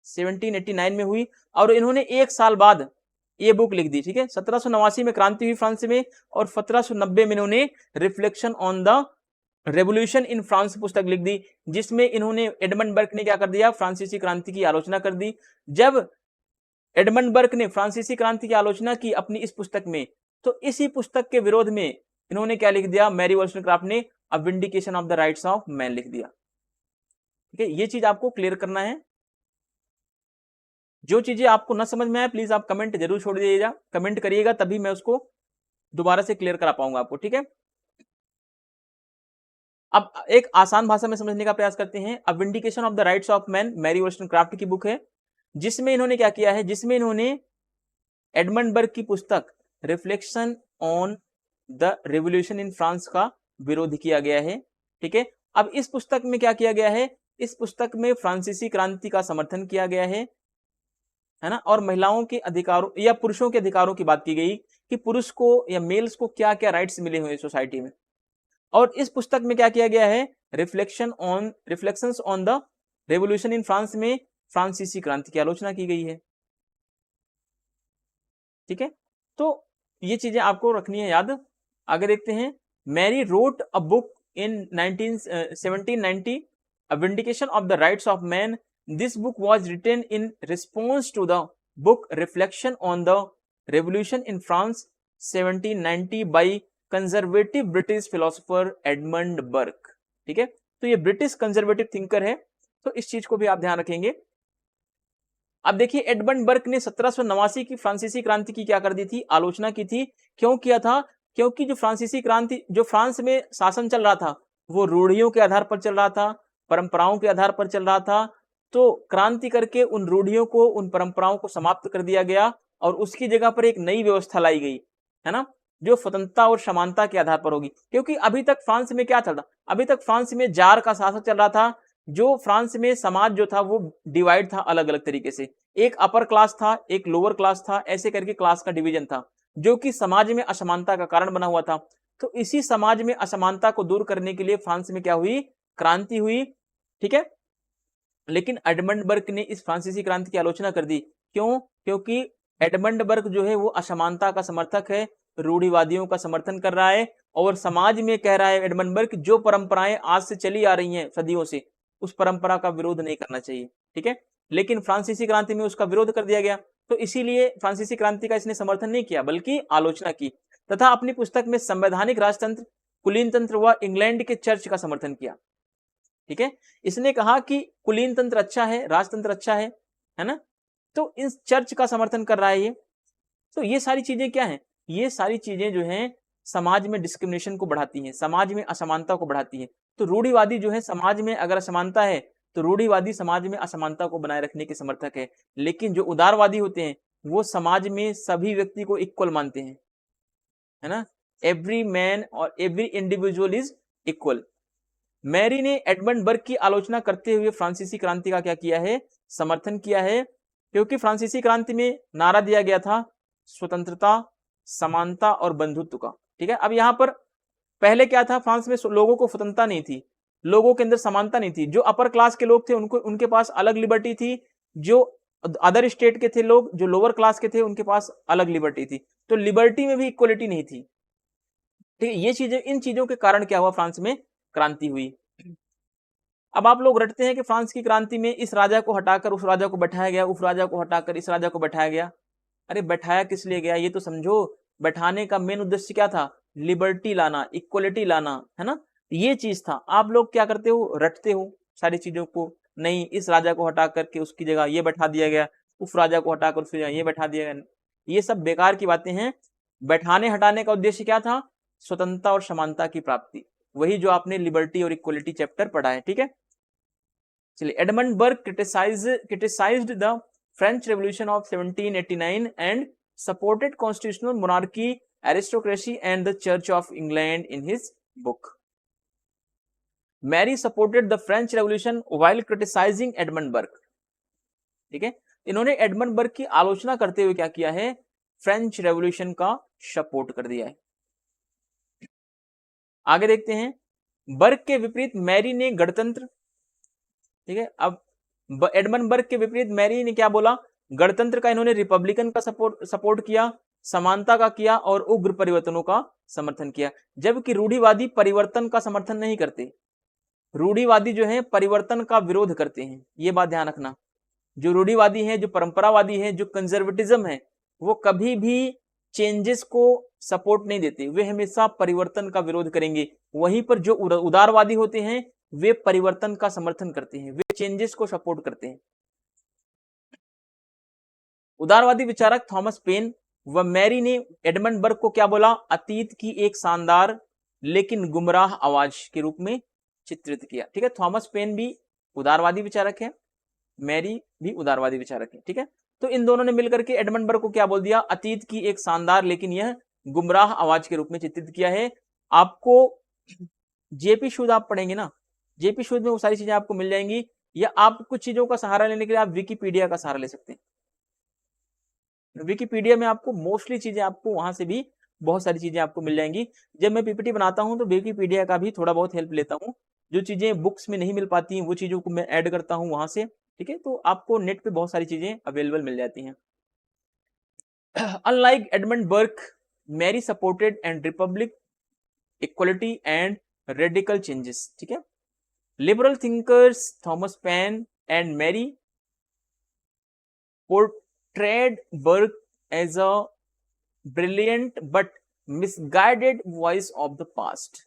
1789 में हुई, और इन्होंने एक साल बाद ये बुक लिख दी। ठीक है, 1789 में क्रांति हुई फ्रांस में, और 1790 में इन्होंने reflection on the revolution in France पुस्तक लिख दी, जिसमें इन्होंने एडमंड बर्ग ने क्या कर दिया? फ्रांसीसी क्रांति की आलोचना कर दी। जब एडमंड बर्ग ने फ्रांसीसी क्रांति की आलोचना की अपनी इस पुस्तक में, तो इसी पुस्तक के विरोध में इन्होंने क्या लिख दिया? मैरी वॉल्स्टनक्राफ्ट ने a vindication of the rights of man लिख दिया। ठीक है, ये चीज आपको क्लियर करना है। जो चीजें आपको ना समझ में आए प्लीज आप कमेंट जरूर छोड़ दीजिएगा, कमेंट करिएगा, तभी मैं उसको दोबारा से क्लियर करा पाऊंगा आपको। ठीक है, अब एक आसान भाषा में समझने का प्रयास करते हैं। A vindication of the rights of man Mary Wollstonecraft की बुक है, जिसमें इन्होंने क्या किया है? जिसमें इन्होंने एडमंड बर्ग की पुस्तक reflection on the revolution in France का विरोध किया गया है। ठीक है, अब इस पुस्तक में क्या किया गया है? इस पुस्तक में फ्रांसीसी क्रांति का समर्थन किया गया है ना, और महिलाओं के अधिकारों या पुरुषों के अधिकारों की बात की गई कि पुरुष को या मेल्स को क्या क्या राइट्स मिले हुए सोसाइटी में। और इस पुस्तक में क्या किया गया है? Reflections on the revolution in France में फ्रांसीसी क्रांति की आलोचना की गई है। ठीक है, तो ये चीजें आपको रखनी है याद। आगे देखते हैं, Mary wrote a book in 1790 a vindication of the rights of man. This book was written in response to the book reflection on the revolution in France 1790 by conservative British philosopher Edmund Burke. ठीक है, तो ये British conservative thinker है, तो इस चीज को भी आप ध्यान रखेंगे। अब देखिए एडमंड बर्ग ने 1789 की फ्रांसीसी क्रांति की क्या कर दी थी? आलोचना की थी। क्यों किया था? क्योंकि जो फ्रांसीसी क्रांति, जो फ्रांस में शासन चल रहा था, वो रूढ़ियों के आधार पर चल रहा था, परंपराओं के आधार पर चल रहा था। तो क्रांति करके उन रूढ़ियों को, उन परंपराओं को समाप्त कर दिया गया, और उसकी जगह पर एक नई व्यवस्था लाई गई, है ना, जो स्वतंत्रता और समानता के आधार पर होगी। क्योंकि अभी तक फ्रांस में क्या चल रहा? अभी तक फ्रांस में जार का शासन चल रहा था। जो फ्रांस में समाज जो था वो डिवाइड था अलग अलग तरीके से, एक अपर क्लास था, एक लोअर क्लास था, ऐसे करके क्लास का डिवीजन था, जो कि समाज में असमानता का कारण बना हुआ था। तो इसी समाज में असमानता को दूर करने के लिए फ्रांस में क्या हुई? क्रांति हुई। ठीक है, लेकिन एडमंड बर्ग ने इस फ्रांसीसी क्रांति की आलोचना कर दी। क्यों? क्योंकि एडमंड बर्ग जो है वो असमानता का समर्थक है, रूढ़िवादियों का समर्थन कर रहा है, और समाज में कह रहा है एडमंड बर्ग जो परंपराएं आज से चली आ रही हैं सदियों से, उस परंपरा का विरोध नहीं करना चाहिए। ठीक है, लेकिन फ्रांसीसी क्रांति में उसका विरोध कर दिया गया, तो इसीलिए फ्रांसीसी क्रांति का इसने समर्थन नहीं किया बल्कि आलोचना की, तथा अपनी पुस्तक में संवैधानिक राजतंत्र, कुलीन तंत्र व इंग्लैंड के चर्च का समर्थन किया। ठीक है, इसने कहा कि कुलीन तंत्र अच्छा है, राजतंत्र अच्छा है ना, तो इस चर्च का समर्थन कर रहा है ये। तो ये सारी चीजें क्या है? ये सारी चीजें जो हैं समाज में डिस्क्रिमिनेशन को बढ़ाती हैं, समाज में असमानता को बढ़ाती हैं। तो रूढ़िवादी जो है, समाज में अगर असमानता है तो रूढ़िवादी समाज में असमानता को बनाए रखने के समर्थक है। लेकिन जो उदारवादी होते हैं वो समाज में सभी व्यक्ति को इक्वल मानते हैं, है ना, एवरी मैन और every individual is equal. Mary ने एडमंड बर्ग की आलोचना करते हुए फ्रांसीसी क्रांति का क्या किया है? समर्थन किया है। क्योंकि फ्रांसीसी क्रांति में नारा दिया गया था स्वतंत्रता, समानता और बंधुत्व का। ठीक है, अब यहाँ पर पहले क्या था, फ्रांस में लोगों को स्वतंत्रता नहीं थी, लोगों के अंदर समानता नहीं थी। जो अपर क्लास के लोग थे उनको उनके पास अलग लिबर्टी थी, जो अदर स्टेट के थे लोग, जो लोअर क्लास के थे उनके पास अलग लिबर्टी थी। तो लिबर्टी में भी इक्वलिटी नहीं थी। ठीक है, ये चीजें, इन चीजों के कारण क्या हुआ, फ्रांस में क्रांति हुई। अब आप लोग रटते हैं कि फ्रांस की क्रांति में इस राजा को हटाकर उस राजा को बैठाया गया, उस राजा को हटाकर इस राजा को बैठाया गया। अरे बैठाया किस लिए गया, ये तो समझो। बैठाने का मेन उद्देश्य क्या था, लिबर्टी लाना, इक्वलिटी लाना, है ना, ये चीज था। आप लोग क्या करते हो, रटते हो सारी चीजों को, नहीं इस राजा को हटा करके उसकी जगह ये बैठा दिया गया, उस राजा को हटाकर उसकी जगह ये बैठा दिया गया। ये सब बेकार की बातें हैं। बैठाने हटाने का उद्देश्य क्या था, स्वतंत्रता और समानता की प्राप्ति, वही जो आपने लिबर्टी और इक्वलिटी चैप्टर पढ़ा है। ठीक है, चलिए, Edmund Burke criticized the French Revolution of 1789 and supported constitutional monarchy, aristocracy and the Church of England in his book. Mary supported the French Revolution while criticizing Edmund Burke. ठीक है, इन्होंने Edmund Burke की आलोचना करते हुए क्या किया है, फ्रेंच रेवोल्यूशन का सपोर्ट कर दिया है। आगे देखते हैं, बर्ग के विपरीत मैरी ने गणतंत्र, ठीक है, अब एडमंड बर्ग के विपरीत मैरी ने क्या बोला, गणतंत्र का इन्होंने रिपब्लिकन का सपोर्ट किया, समानता का किया और उग्र परिवर्तनों का समर्थन किया। जबकि रूढ़िवादी परिवर्तन का समर्थन नहीं करते, रूढ़िवादी जो है परिवर्तन का विरोध करते हैं, ये बात ध्यान रखना। जो रूढ़िवादी है, जो परंपरावादी है, जो कंजर्वेटिज्म है, वो कभी भी चेंजेस को सपोर्ट नहीं देते, वे हमेशा परिवर्तन का विरोध करेंगे। वहीं पर जो उदारवादी होते हैं वे परिवर्तन का समर्थन करते हैं, वे चेंजेस को सपोर्ट करते हैं। उदारवादी विचारक थॉमस पेन व मैरी ने एडमंड बर्ग को क्या बोला, अतीत की एक शानदार लेकिन गुमराह आवाज के रूप में चित्रित किया। ठीक है, थॉमस पेन भी उदारवादी विचारक है, मैरी भी उदारवादी विचारक है। ठीक है, तो इन दोनों ने मिलकर के एडमंड बर्ग को क्या बोल दिया, अतीत की एक शानदार लेकिन यह गुमराह आवाज के रूप में चित्रित किया है। आपको जेपी शूद आप पढ़ेंगे ना, जेपी शूद में वो सारी चीजें आपको मिल जाएंगी, या आप कुछ चीजों का सहारा लेने के लिए आप विकिपीडिया का सहारा ले सकते हैं। विकिपीडिया में आपको मोस्टली चीजें, आपको वहां से भी बहुत सारी चीजें आपको मिल जाएंगी। जब मैं पीपीटी बनाता हूं तो विकिपीडिया का भी थोड़ा बहुत हेल्प लेता हूं, जो चीजें बुक्स में नहीं मिल पाती हैं वो चीजों को मैं ऐड करता हूं वहां से। ठीक है, तो आपको नेट पे बहुत सारी चीजें अवेलेबल मिल जाती हैं। Unlike Edmund Burke, Mary supported and republic, equality and radical changes. ठीक है, liberal thinkers Thomas Paine and Mary portrayed Burke as a brilliant but misguided voice of the past.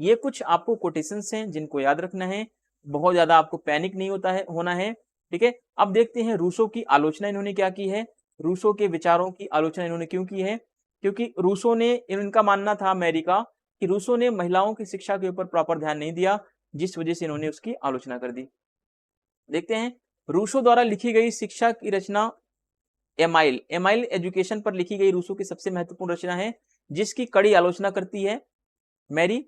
ये कुछ आपको कोटेशंस हैं जिनको याद रखना है, बहुत ज्यादा आपको पैनिक नहीं होना है। ठीक है, अब देखते हैं रूसो की आलोचना इन्होंने क्या की है, रूसो के विचारों की आलोचना इन्होंने क्यों की है। क्योंकि रूसो ने, इनका मानना था मैरी का कि रूसो ने महिलाओं की शिक्षा के ऊपर प्रॉपर ध्यान नहीं दिया, जिस वजह से इन्होंने उसकी आलोचना कर दी। देखते हैं, रूसो द्वारा लिखी गई शिक्षा की रचना एमाइल एजुकेशन पर लिखी गई रूसो की सबसे महत्वपूर्ण रचना है, जिसकी कड़ी आलोचना करती है मैरी,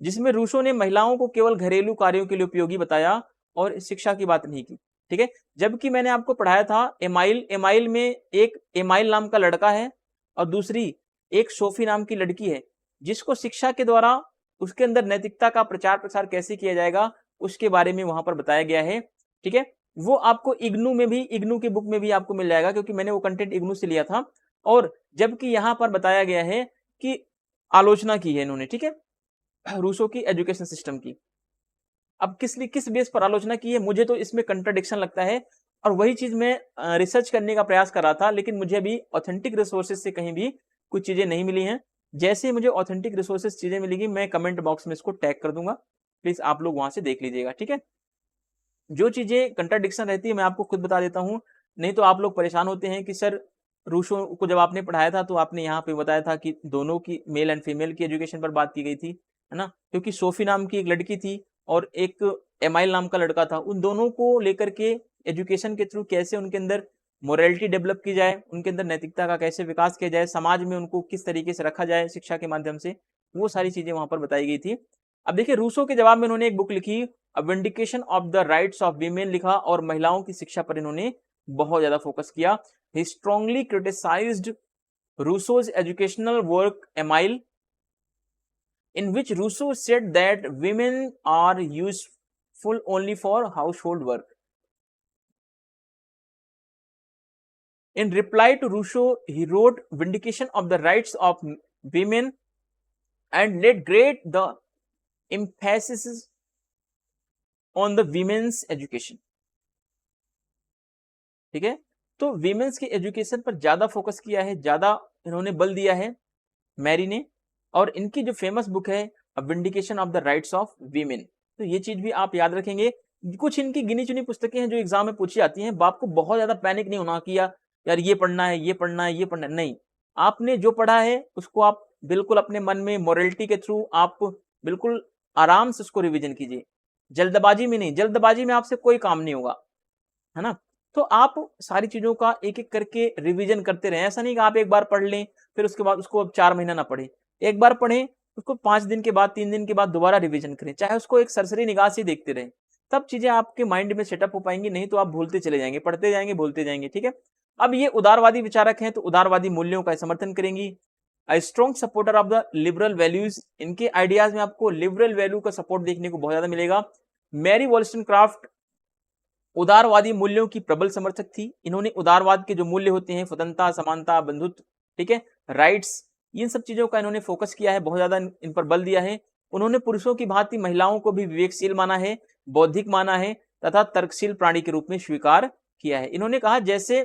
जिसमें रूसो ने महिलाओं को केवल घरेलू कार्यों के लिए उपयोगी बताया और शिक्षा की बात नहीं की। ठीक है, जबकि मैंने आपको पढ़ाया था एमाइल में एक एमाइल नाम का लड़का है और दूसरी एक सोफी नाम की लड़की है, जिसको शिक्षा के द्वारा उसके अंदर नैतिकता का प्रचार प्रसार कैसे किया जाएगा उसके बारे में वहां पर बताया गया है। ठीक है, वो आपको इग्नू में भी, इग्नू की बुक में भी आपको मिल जाएगा, क्योंकि मैंने वो कंटेंट इग्नू से लिया था। और जबकि यहां पर बताया गया है कि आलोचना की है इन्होंने, ठीक है, रूसो की एजुकेशन सिस्टम की। अब किस बेस पर आलोचना की है, मुझे तो इसमें कंट्राडिक्शन लगता है, और वही चीज मैं रिसर्च करने का प्रयास कर रहा था, लेकिन मुझे अभी ऑथेंटिक रिसोर्सेज से कहीं भी कुछ चीजें नहीं मिली हैं। जैसे मुझे ऑथेंटिक रिसोर्सेज चीजें मिलेगी मैं कमेंट बॉक्स में इसको टैग कर दूंगा, प्लीज आप लोग वहां से देख लीजिएगा। ठीक है, जो चीजें कंट्राडिक्शन रहती है मैं आपको खुद बता देता हूं, नहीं तो आप लोग परेशान होते हैं कि सर रूसो को जब आपने पढ़ाया था तो आपने यहाँ पे बताया था कि दोनों की, मेल एंड फीमेल की एजुकेशन पर बात की गई थी, है ना, क्योंकि सोफी नाम की एक लड़की थी और एक एमाइल नाम का लड़का था, उन दोनों को लेकर के एजुकेशन के थ्रू कैसे उनके अंदर मोरालिटी डेवलप की जाए, उनके अंदर नैतिकता का कैसे विकास किया जाए, समाज में उनको किस तरीके से रखा जाए शिक्षा के माध्यम से, वो सारी चीजें वहां पर बताई गई थी। अब देखिए, रूसो के जवाब में इन्होंने एक बुक लिखी, vindication of the rights of women लिखा, और महिलाओं की शिक्षा पर इन्होंने बहुत ज्यादा फोकस किया। He strongly criticized Rousseau's educational work Emile, in which Rousseau said that women are useful only for household work. In reply to Rousseau, he wrote Vindication of the Rights of Women and laid great the emphasis on the women's education. ठीक है, तो women's की education पर ज्यादा focus किया है, ज्यादा इन्होंने बल दिया है मैरी ने। और इनकी जो फेमस बुक है vindication of the rights of women, तो ये चीज भी आप याद रखेंगे। कुछ इनकी गिनी चुनी पुस्तकें हैं जो एग्जाम में पूछी जाती हैं, बाप को बहुत ज्यादा पैनिक नहीं होना कि यार ये पढ़ना है, ये पढ़ना है, ये पढ़ना है, नहीं। आपने जो पढ़ा है उसको आप बिल्कुल अपने मन में मोरलिटी के थ्रू आप बिल्कुल आराम से उसको रिविजन कीजिए, जल्दबाजी में नहीं। जल्दबाजी में आपसे कोई काम नहीं होगा, है ना। तो आप सारी चीजों का एक एक करके रिवीजन करते रहें। ऐसा नहीं कि आप एक बार पढ़ लें फिर उसके बाद उसको अब 4 महीना ना पढ़ें, एक बार पढ़ें उसको 5 दिन के बाद 3 दिन के बाद दोबारा रिवीजन करें, चाहे उसको एक सरसरी निगाह से देखते रहें, तब चीजें आपके माइंड में सेटअप हो पाएंगी, नहीं तो आप भूलते चले जाएंगे, पढ़ते जाएंगे, भूलते जाएंगे। ठीक है, अब ये उदारवादी विचारक हैं तो उदारवादी मूल्यों का समर्थन करेंगी। A strong supporter of the liberal values, इनके आइडियाज में आपको लिबरल वैल्यू का सपोर्ट देखने को बहुत ज्यादा मिलेगा। मैरी वॉलस्टनक्राफ्ट उदारवादी मूल्यों की प्रबल समर्थक थी। इन्होंने उदारवाद के जो मूल्य होते हैं, स्वतंत्रता, समानता, बंधुत्व, ठीक है, राइट्स, इन सब चीजों का इन्होंने फोकस किया है, बहुत ज्यादा इन पर बल दिया है। उन्होंने पुरुषों की भांति महिलाओं को भी विवेकशील माना है, बौद्धिक माना है तथा तर्कशील प्राणी के रूप में स्वीकार किया है। इन्होंने कहा जैसे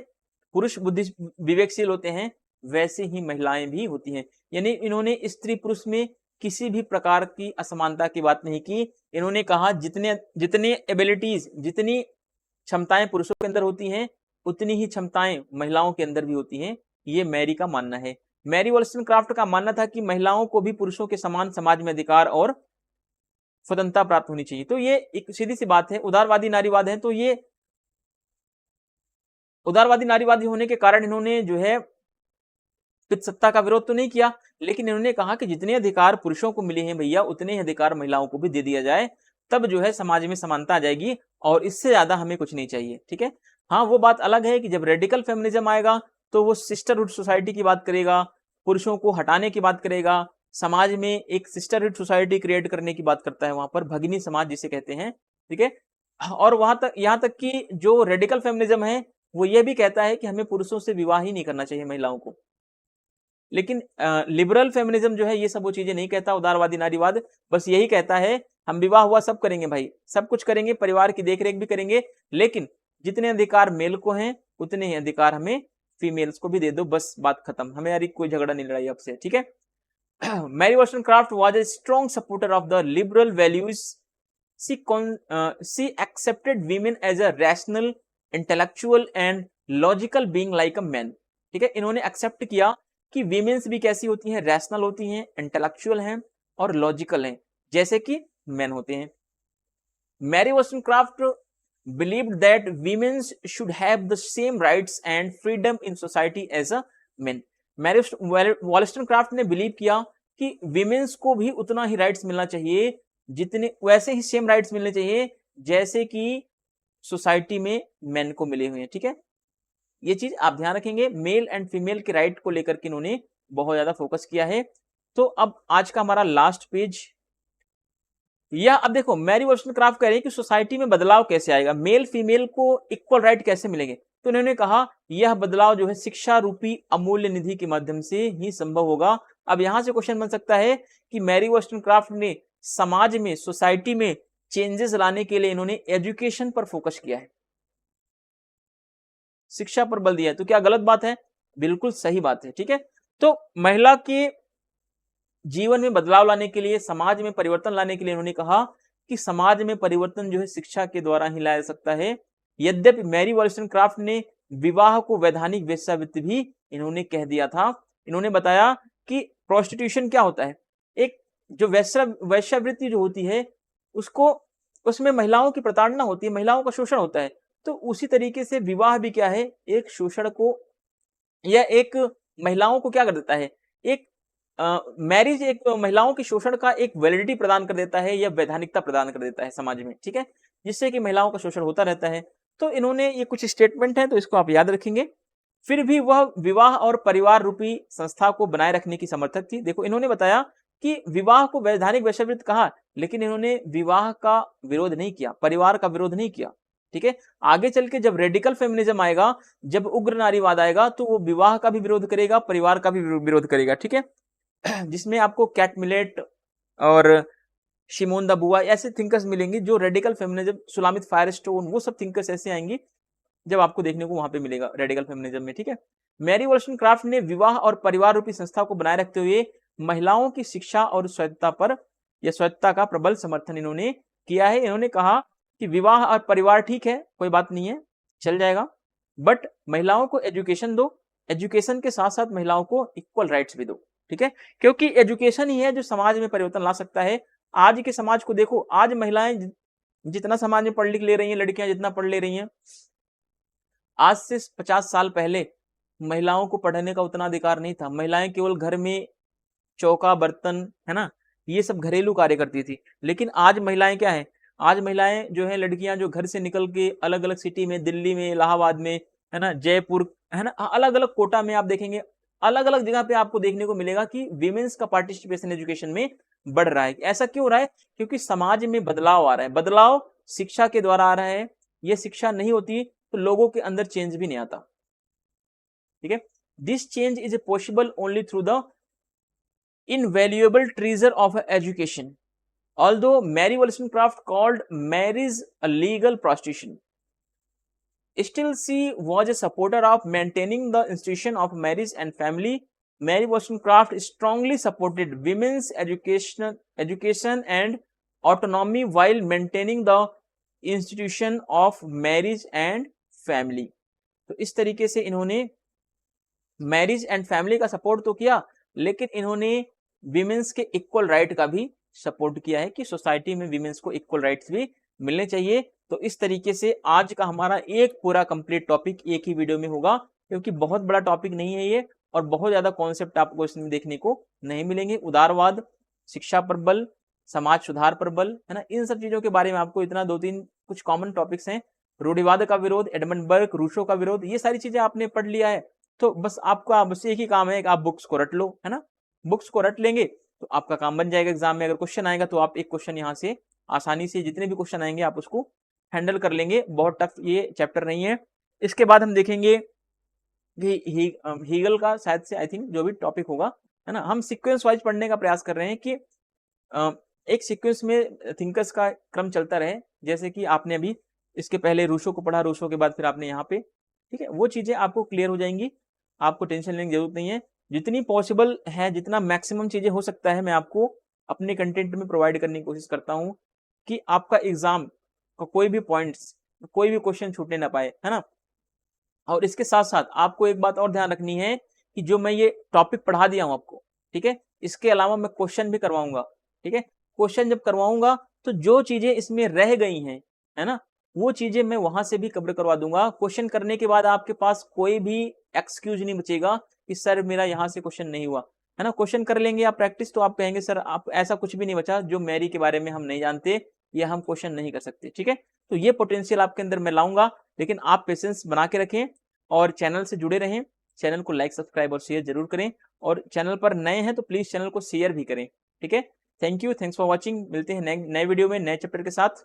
पुरुष बुद्धि विवेकशील होते हैं वैसे ही महिलाएं भी होती हैं, यानी इन्होंने स्त्री पुरुष में किसी भी प्रकार की असमानता की बात नहीं की। इन्होंने कहा जितने जितने एबिलिटीज, जितनी क्षमताएं पुरुषों के अंदर होती हैं उतनी ही क्षमताएं महिलाओं के अंदर भी होती हैं, ये मैरी का मानना है। मैरी वॉलस्टनक्राफ्ट का मानना था कि महिलाओं को भी पुरुषों के समान समाज में अधिकार और स्वतंत्रता प्राप्त होनी चाहिए। तो ये एक सीधी सी बात है, उदारवादी नारीवाद है। तो ये उदारवादी नारीवादी होने के कारण इन्होंने जो है सत्ता का विरोध तो नहीं किया, लेकिन इन्होंने कहा कि जितने अधिकार पुरुषों को मिले हैं भैया उतने ही अधिकार महिलाओं को भी दे दिया जाए, तब जो है समाज में समानता आ जाएगी और इससे ज्यादा हमें कुछ नहीं चाहिए। ठीक है, हाँ वो बात अलग है कि जब रेडिकल फेमिनिज्म आएगा तो वो सिस्टरहुड सोसाइटी की बात करेगा, पुरुषों को हटाने की बात करेगा, समाज में एक सिस्टरहुड सोसाइटी क्रिएट करने की बात करता है, वहां पर भगिनी समाज जिसे कहते हैं। ठीक है, और वहां तक यहाँ तक कि जो रेडिकल फेमिनिज्म है वो ये भी कहता है कि हमें पुरुषों से विवाह ही नहीं करना चाहिए महिलाओं को। लेकिन लिबरल फेमिनिज्म जो है ये सब वो चीजें नहीं कहता। उदारवादी नारीवाद बस यही कहता है हम विवाह हुआ सब करेंगे भाई, सब कुछ करेंगे, परिवार की देखरेख भी करेंगे, लेकिन जितने अधिकार मेल को हैं उतने ही अधिकार हमें फीमेल्स को भी दे दो, बस बात खत्म, हमें यार कोई झगड़ा नहीं, लड़ाई आपसे। ठीक है, Mary Wollstonecraft was a strong supporter of the liberal values. She accepted women as a rational, intellectual and logical being like a man. ठीक है, इन्होंने एक्सेप्ट किया कि वीमेन्स भी कैसी होती हैं, रैशनल होती हैं, इंटेलेक्चुअल हैं और लॉजिकल हैं, जैसे कि मैन होते हैं। Mary Wollstonecraft believed that women should have the same rights and freedom in society as a men. Mary Wollstonecraft ने बिलीव किया कि विमेन्स को भी उतना ही राइट्स मिलना चाहिए, जितने वैसे ही सेम राइट्स मिलने चाहिए जैसे कि सोसाइटी में मेन को मिले हुए हैं। ठीक है, ये चीज आप ध्यान रखेंगे, मेल एंड फीमेल के राइट को लेकर के इन्होंने बहुत ज्यादा फोकस किया है। तो अब आज का हमारा लास्ट पेज, या अब देखो मैरी वॉलस्टनक्राफ्ट कह रही है कि सोसाइटी में बदलाव कैसे आएगा, मेल फीमेल को इक्वल राइट कैसे मिलेंगे। तो इन्होंने कहा यह बदलाव जो है शिक्षा रूपी अमूल्य निधि के माध्यम से ही संभव होगा। अब यहां से क्वेश्चन बन सकता है कि मैरी वॉलस्टनक्राफ्ट ने समाज में, सोसाइटी में चेंजेस लाने के लिए इन्होंने एजुकेशन पर फोकस किया है, शिक्षा पर बल दिया है, तो क्या गलत बात है? बिल्कुल सही बात है। ठीक है, तो महिला के जीवन में बदलाव लाने के लिए, समाज में परिवर्तन लाने के लिए इन्होंने कहा कि समाज में परिवर्तन जो है शिक्षा के द्वारा ही लाया जा सकता है। यद्यपि मैरी वॉलस्टनक्राफ्ट ने विवाह को वैधानिक वेश्यावृत्ति भी इन्होंने कह दिया था। इन्होंने बताया कि प्रोस्टिट्यूशन क्या होता है, एक जो वेश्यावृत्ति जो होती है उसको, उसमें महिलाओं की प्रताड़ना होती है, महिलाओं का शोषण होता है। तो उसी तरीके से विवाह भी क्या है, एक शोषण को या एक महिलाओं को क्या कर देता है, एक मैरिज एक महिलाओं के शोषण का एक वैलिडिटी प्रदान कर देता है या वैधानिकता प्रदान कर देता है समाज में। ठीक है, जिससे कि महिलाओं का शोषण होता रहता है। तो इन्होंने ये कुछ स्टेटमेंट है, तो इसको आप याद रखेंगे। फिर भी वह विवाह और परिवार रूपी संस्था को बनाए रखने की समर्थक थी। देखो इन्होंने बताया कि विवाह को वैधानिक वेश्यावृत्ति कहा, लेकिन इन्होंने विवाह का विरोध नहीं किया, परिवार का विरोध नहीं किया। ठीक है, आगे चल के जब रेडिकल फेमिनिज्म आएगा, जब उग्र नारीवाद आएगा, तो वो विवाह का भी विरोध करेगा, परिवार का भी विरोध करेगा। ठीक है, जिसमें आपको कैट मिलेट और शिमोन द बुआ ऐसे थिंकर्स मिलेंगे जो रेडिकल फेमिनिज्म, सुलामित फायरस्टोन, वो सब थिंकर्स ऐसे आएंगे जब आपको देखने को वहां पे मिलेगा रेडिकल फेमिनिज्म में। ठीक है, मैरी वॉल्सनक्राफ्ट ने विवाह और परिवार रूपी संस्था को बनाए रखते हुए महिलाओं की शिक्षा और स्वायत्तता पर या स्वायत्तता का प्रबल समर्थन इन्होंने किया है। इन्होंने कहा कि विवाह और परिवार ठीक है, कोई बात नहीं है, चल जाएगा, बट महिलाओं को एजुकेशन दो, एजुकेशन के साथ साथ महिलाओं को इक्वल राइट्स भी दो। ठीक है, क्योंकि एजुकेशन ही है जो समाज में परिवर्तन ला सकता है। आज के समाज को देखो, आज महिलाएं जितना समाज में पढ़ लिख ले रही हैं, लड़कियां जितना पढ़ ले रही हैं, आज से 50 साल पहले महिलाओं को पढ़ने का उतना अधिकार नहीं था। महिलाएं केवल घर में चौका बर्तन, है ना, ये सब घरेलू कार्य करती थी। लेकिन आज महिलाएं क्या है, आज महिलाएं जो है, लड़कियां जो घर से निकल के अलग अलग सिटी में, दिल्ली में, इलाहाबाद में, है ना, जयपुर, है ना, अलग अलग कोटा में आप देखेंगे, अलग अलग जगह पे आपको देखने को मिलेगा कि विमेन्स का पार्टिसिपेशन एजुकेशन में बढ़ रहा है। ऐसा क्यों हो रहा है? क्योंकि समाज में बदलाव आ रहा है। बदलाव शिक्षा के द्वारा आ रहा है। ये शिक्षा नहीं होती तो लोगों के अंदर चेंज भी नहीं आता। ठीक है, this change is possible only through the invaluable treasure of education. Although Mary Wollstonecraft called marriage a legal prostitution, still she was a supporter of maintaining the institution of marriage and family. Mary Wollstonecraft strongly supported women's education and autonomy while maintaining the institution of marriage and family. तो इस तरीके से इन्होंने marriage and family का support तो किया, लेकिन इन्होंने विमेंस के इक्वल राइट का भी सपोर्ट किया है कि सोसाइटी में विमेंस को इक्वल राइट्स भी मिलने चाहिए। तो इस तरीके से आज का हमारा एक पूरा कंप्लीट टॉपिक एक ही वीडियो में होगा, क्योंकि बहुत बड़ा टॉपिक नहीं है ये, और बहुत ज्यादा कॉन्सेप्ट आपको इसमें देखने को नहीं मिलेंगे। उदारवाद, शिक्षा पर बल, समाज सुधार पर बल, है ना, इन सब चीजों के बारे में आपको इतना 2-3 कुछ कॉमन टॉपिक्स हैं। रूढ़िवाद का विरोध, एडमंड बर्ग, रूसो का विरोध, ये सारी चीजें आपने पढ़ लिया है। तो बस आपका बस एक ही काम है कि आप बुक्स को रट लो, है ना, बुक्स को रट लेंगे तो आपका काम बन जाएगा। एग्जाम में अगर क्वेश्चन आएगा तो आप एक क्वेश्चन यहाँ से आसानी से, जितने भी क्वेश्चन आएंगे आप उसको हैंडल कर लेंगे। बहुत टफ ये चैप्टर नहीं है। इसके बाद हम देखेंगे कि हीगल का शायद से आई थिंक जो भी टॉपिक होगा, है ना, हम सीक्वेंस वाइज पढ़ने का प्रयास कर रहे हैं कि एक सीक्वेंस में थिंकर्स का क्रम चलता रहे। जैसे कि आपने अभी इसके पहले रूसो को पढ़ा, रूसो के बाद फिर आपने यहाँ पे, ठीक है, वो चीजें आपको क्लियर हो जाएंगी, आपको टेंशन लेने की जरूरत नहीं है। जितनी पॉसिबल है, जितना मैक्सिमम चीजें हो सकता है, मैं आपको अपने कंटेंट में प्रोवाइड करने की कोशिश करता हूँ कि आपका एग्जाम का कोई भी पॉइंट्स, कोई भी क्वेश्चन छूटने ना पाए, है ना। और इसके साथ साथ आपको एक बात और ध्यान रखनी है कि जो मैं ये टॉपिक पढ़ा दिया हूँ आपको, ठीक है, इसके अलावा मैं क्वेश्चन भी करवाऊंगा। ठीक है, क्वेश्चन जब करवाऊंगा तो जो चीजें इसमें रह गई हैं, है ना, वो चीजें मैं वहां से भी कवर करवा दूंगा। क्वेश्चन करने के बाद आपके पास कोई भी एक्सक्यूज नहीं बचेगा कि सर मेरा यहाँ से क्वेश्चन नहीं हुआ, है ना। क्वेश्चन कर लेंगे आप प्रैक्टिस, तो आप कहेंगे सर आप ऐसा कुछ भी नहीं बचा जो मैरी के बारे में हम नहीं जानते या हम क्वेश्चन नहीं कर सकते। ठीक है, तो ये पोटेंशियल आपके अंदर मैं लाऊंगा, लेकिन आप पेशेंस बना के रखें और चैनल से जुड़े रहें। चैनल को लाइक, सब्सक्राइब और शेयर जरूर करें, और चैनल पर नए हैं तो प्लीज चैनल को शेयर भी करें। ठीक है, thank you, thanks for watching. मिलते हैं नए वीडियो में नए चैप्टर के साथ।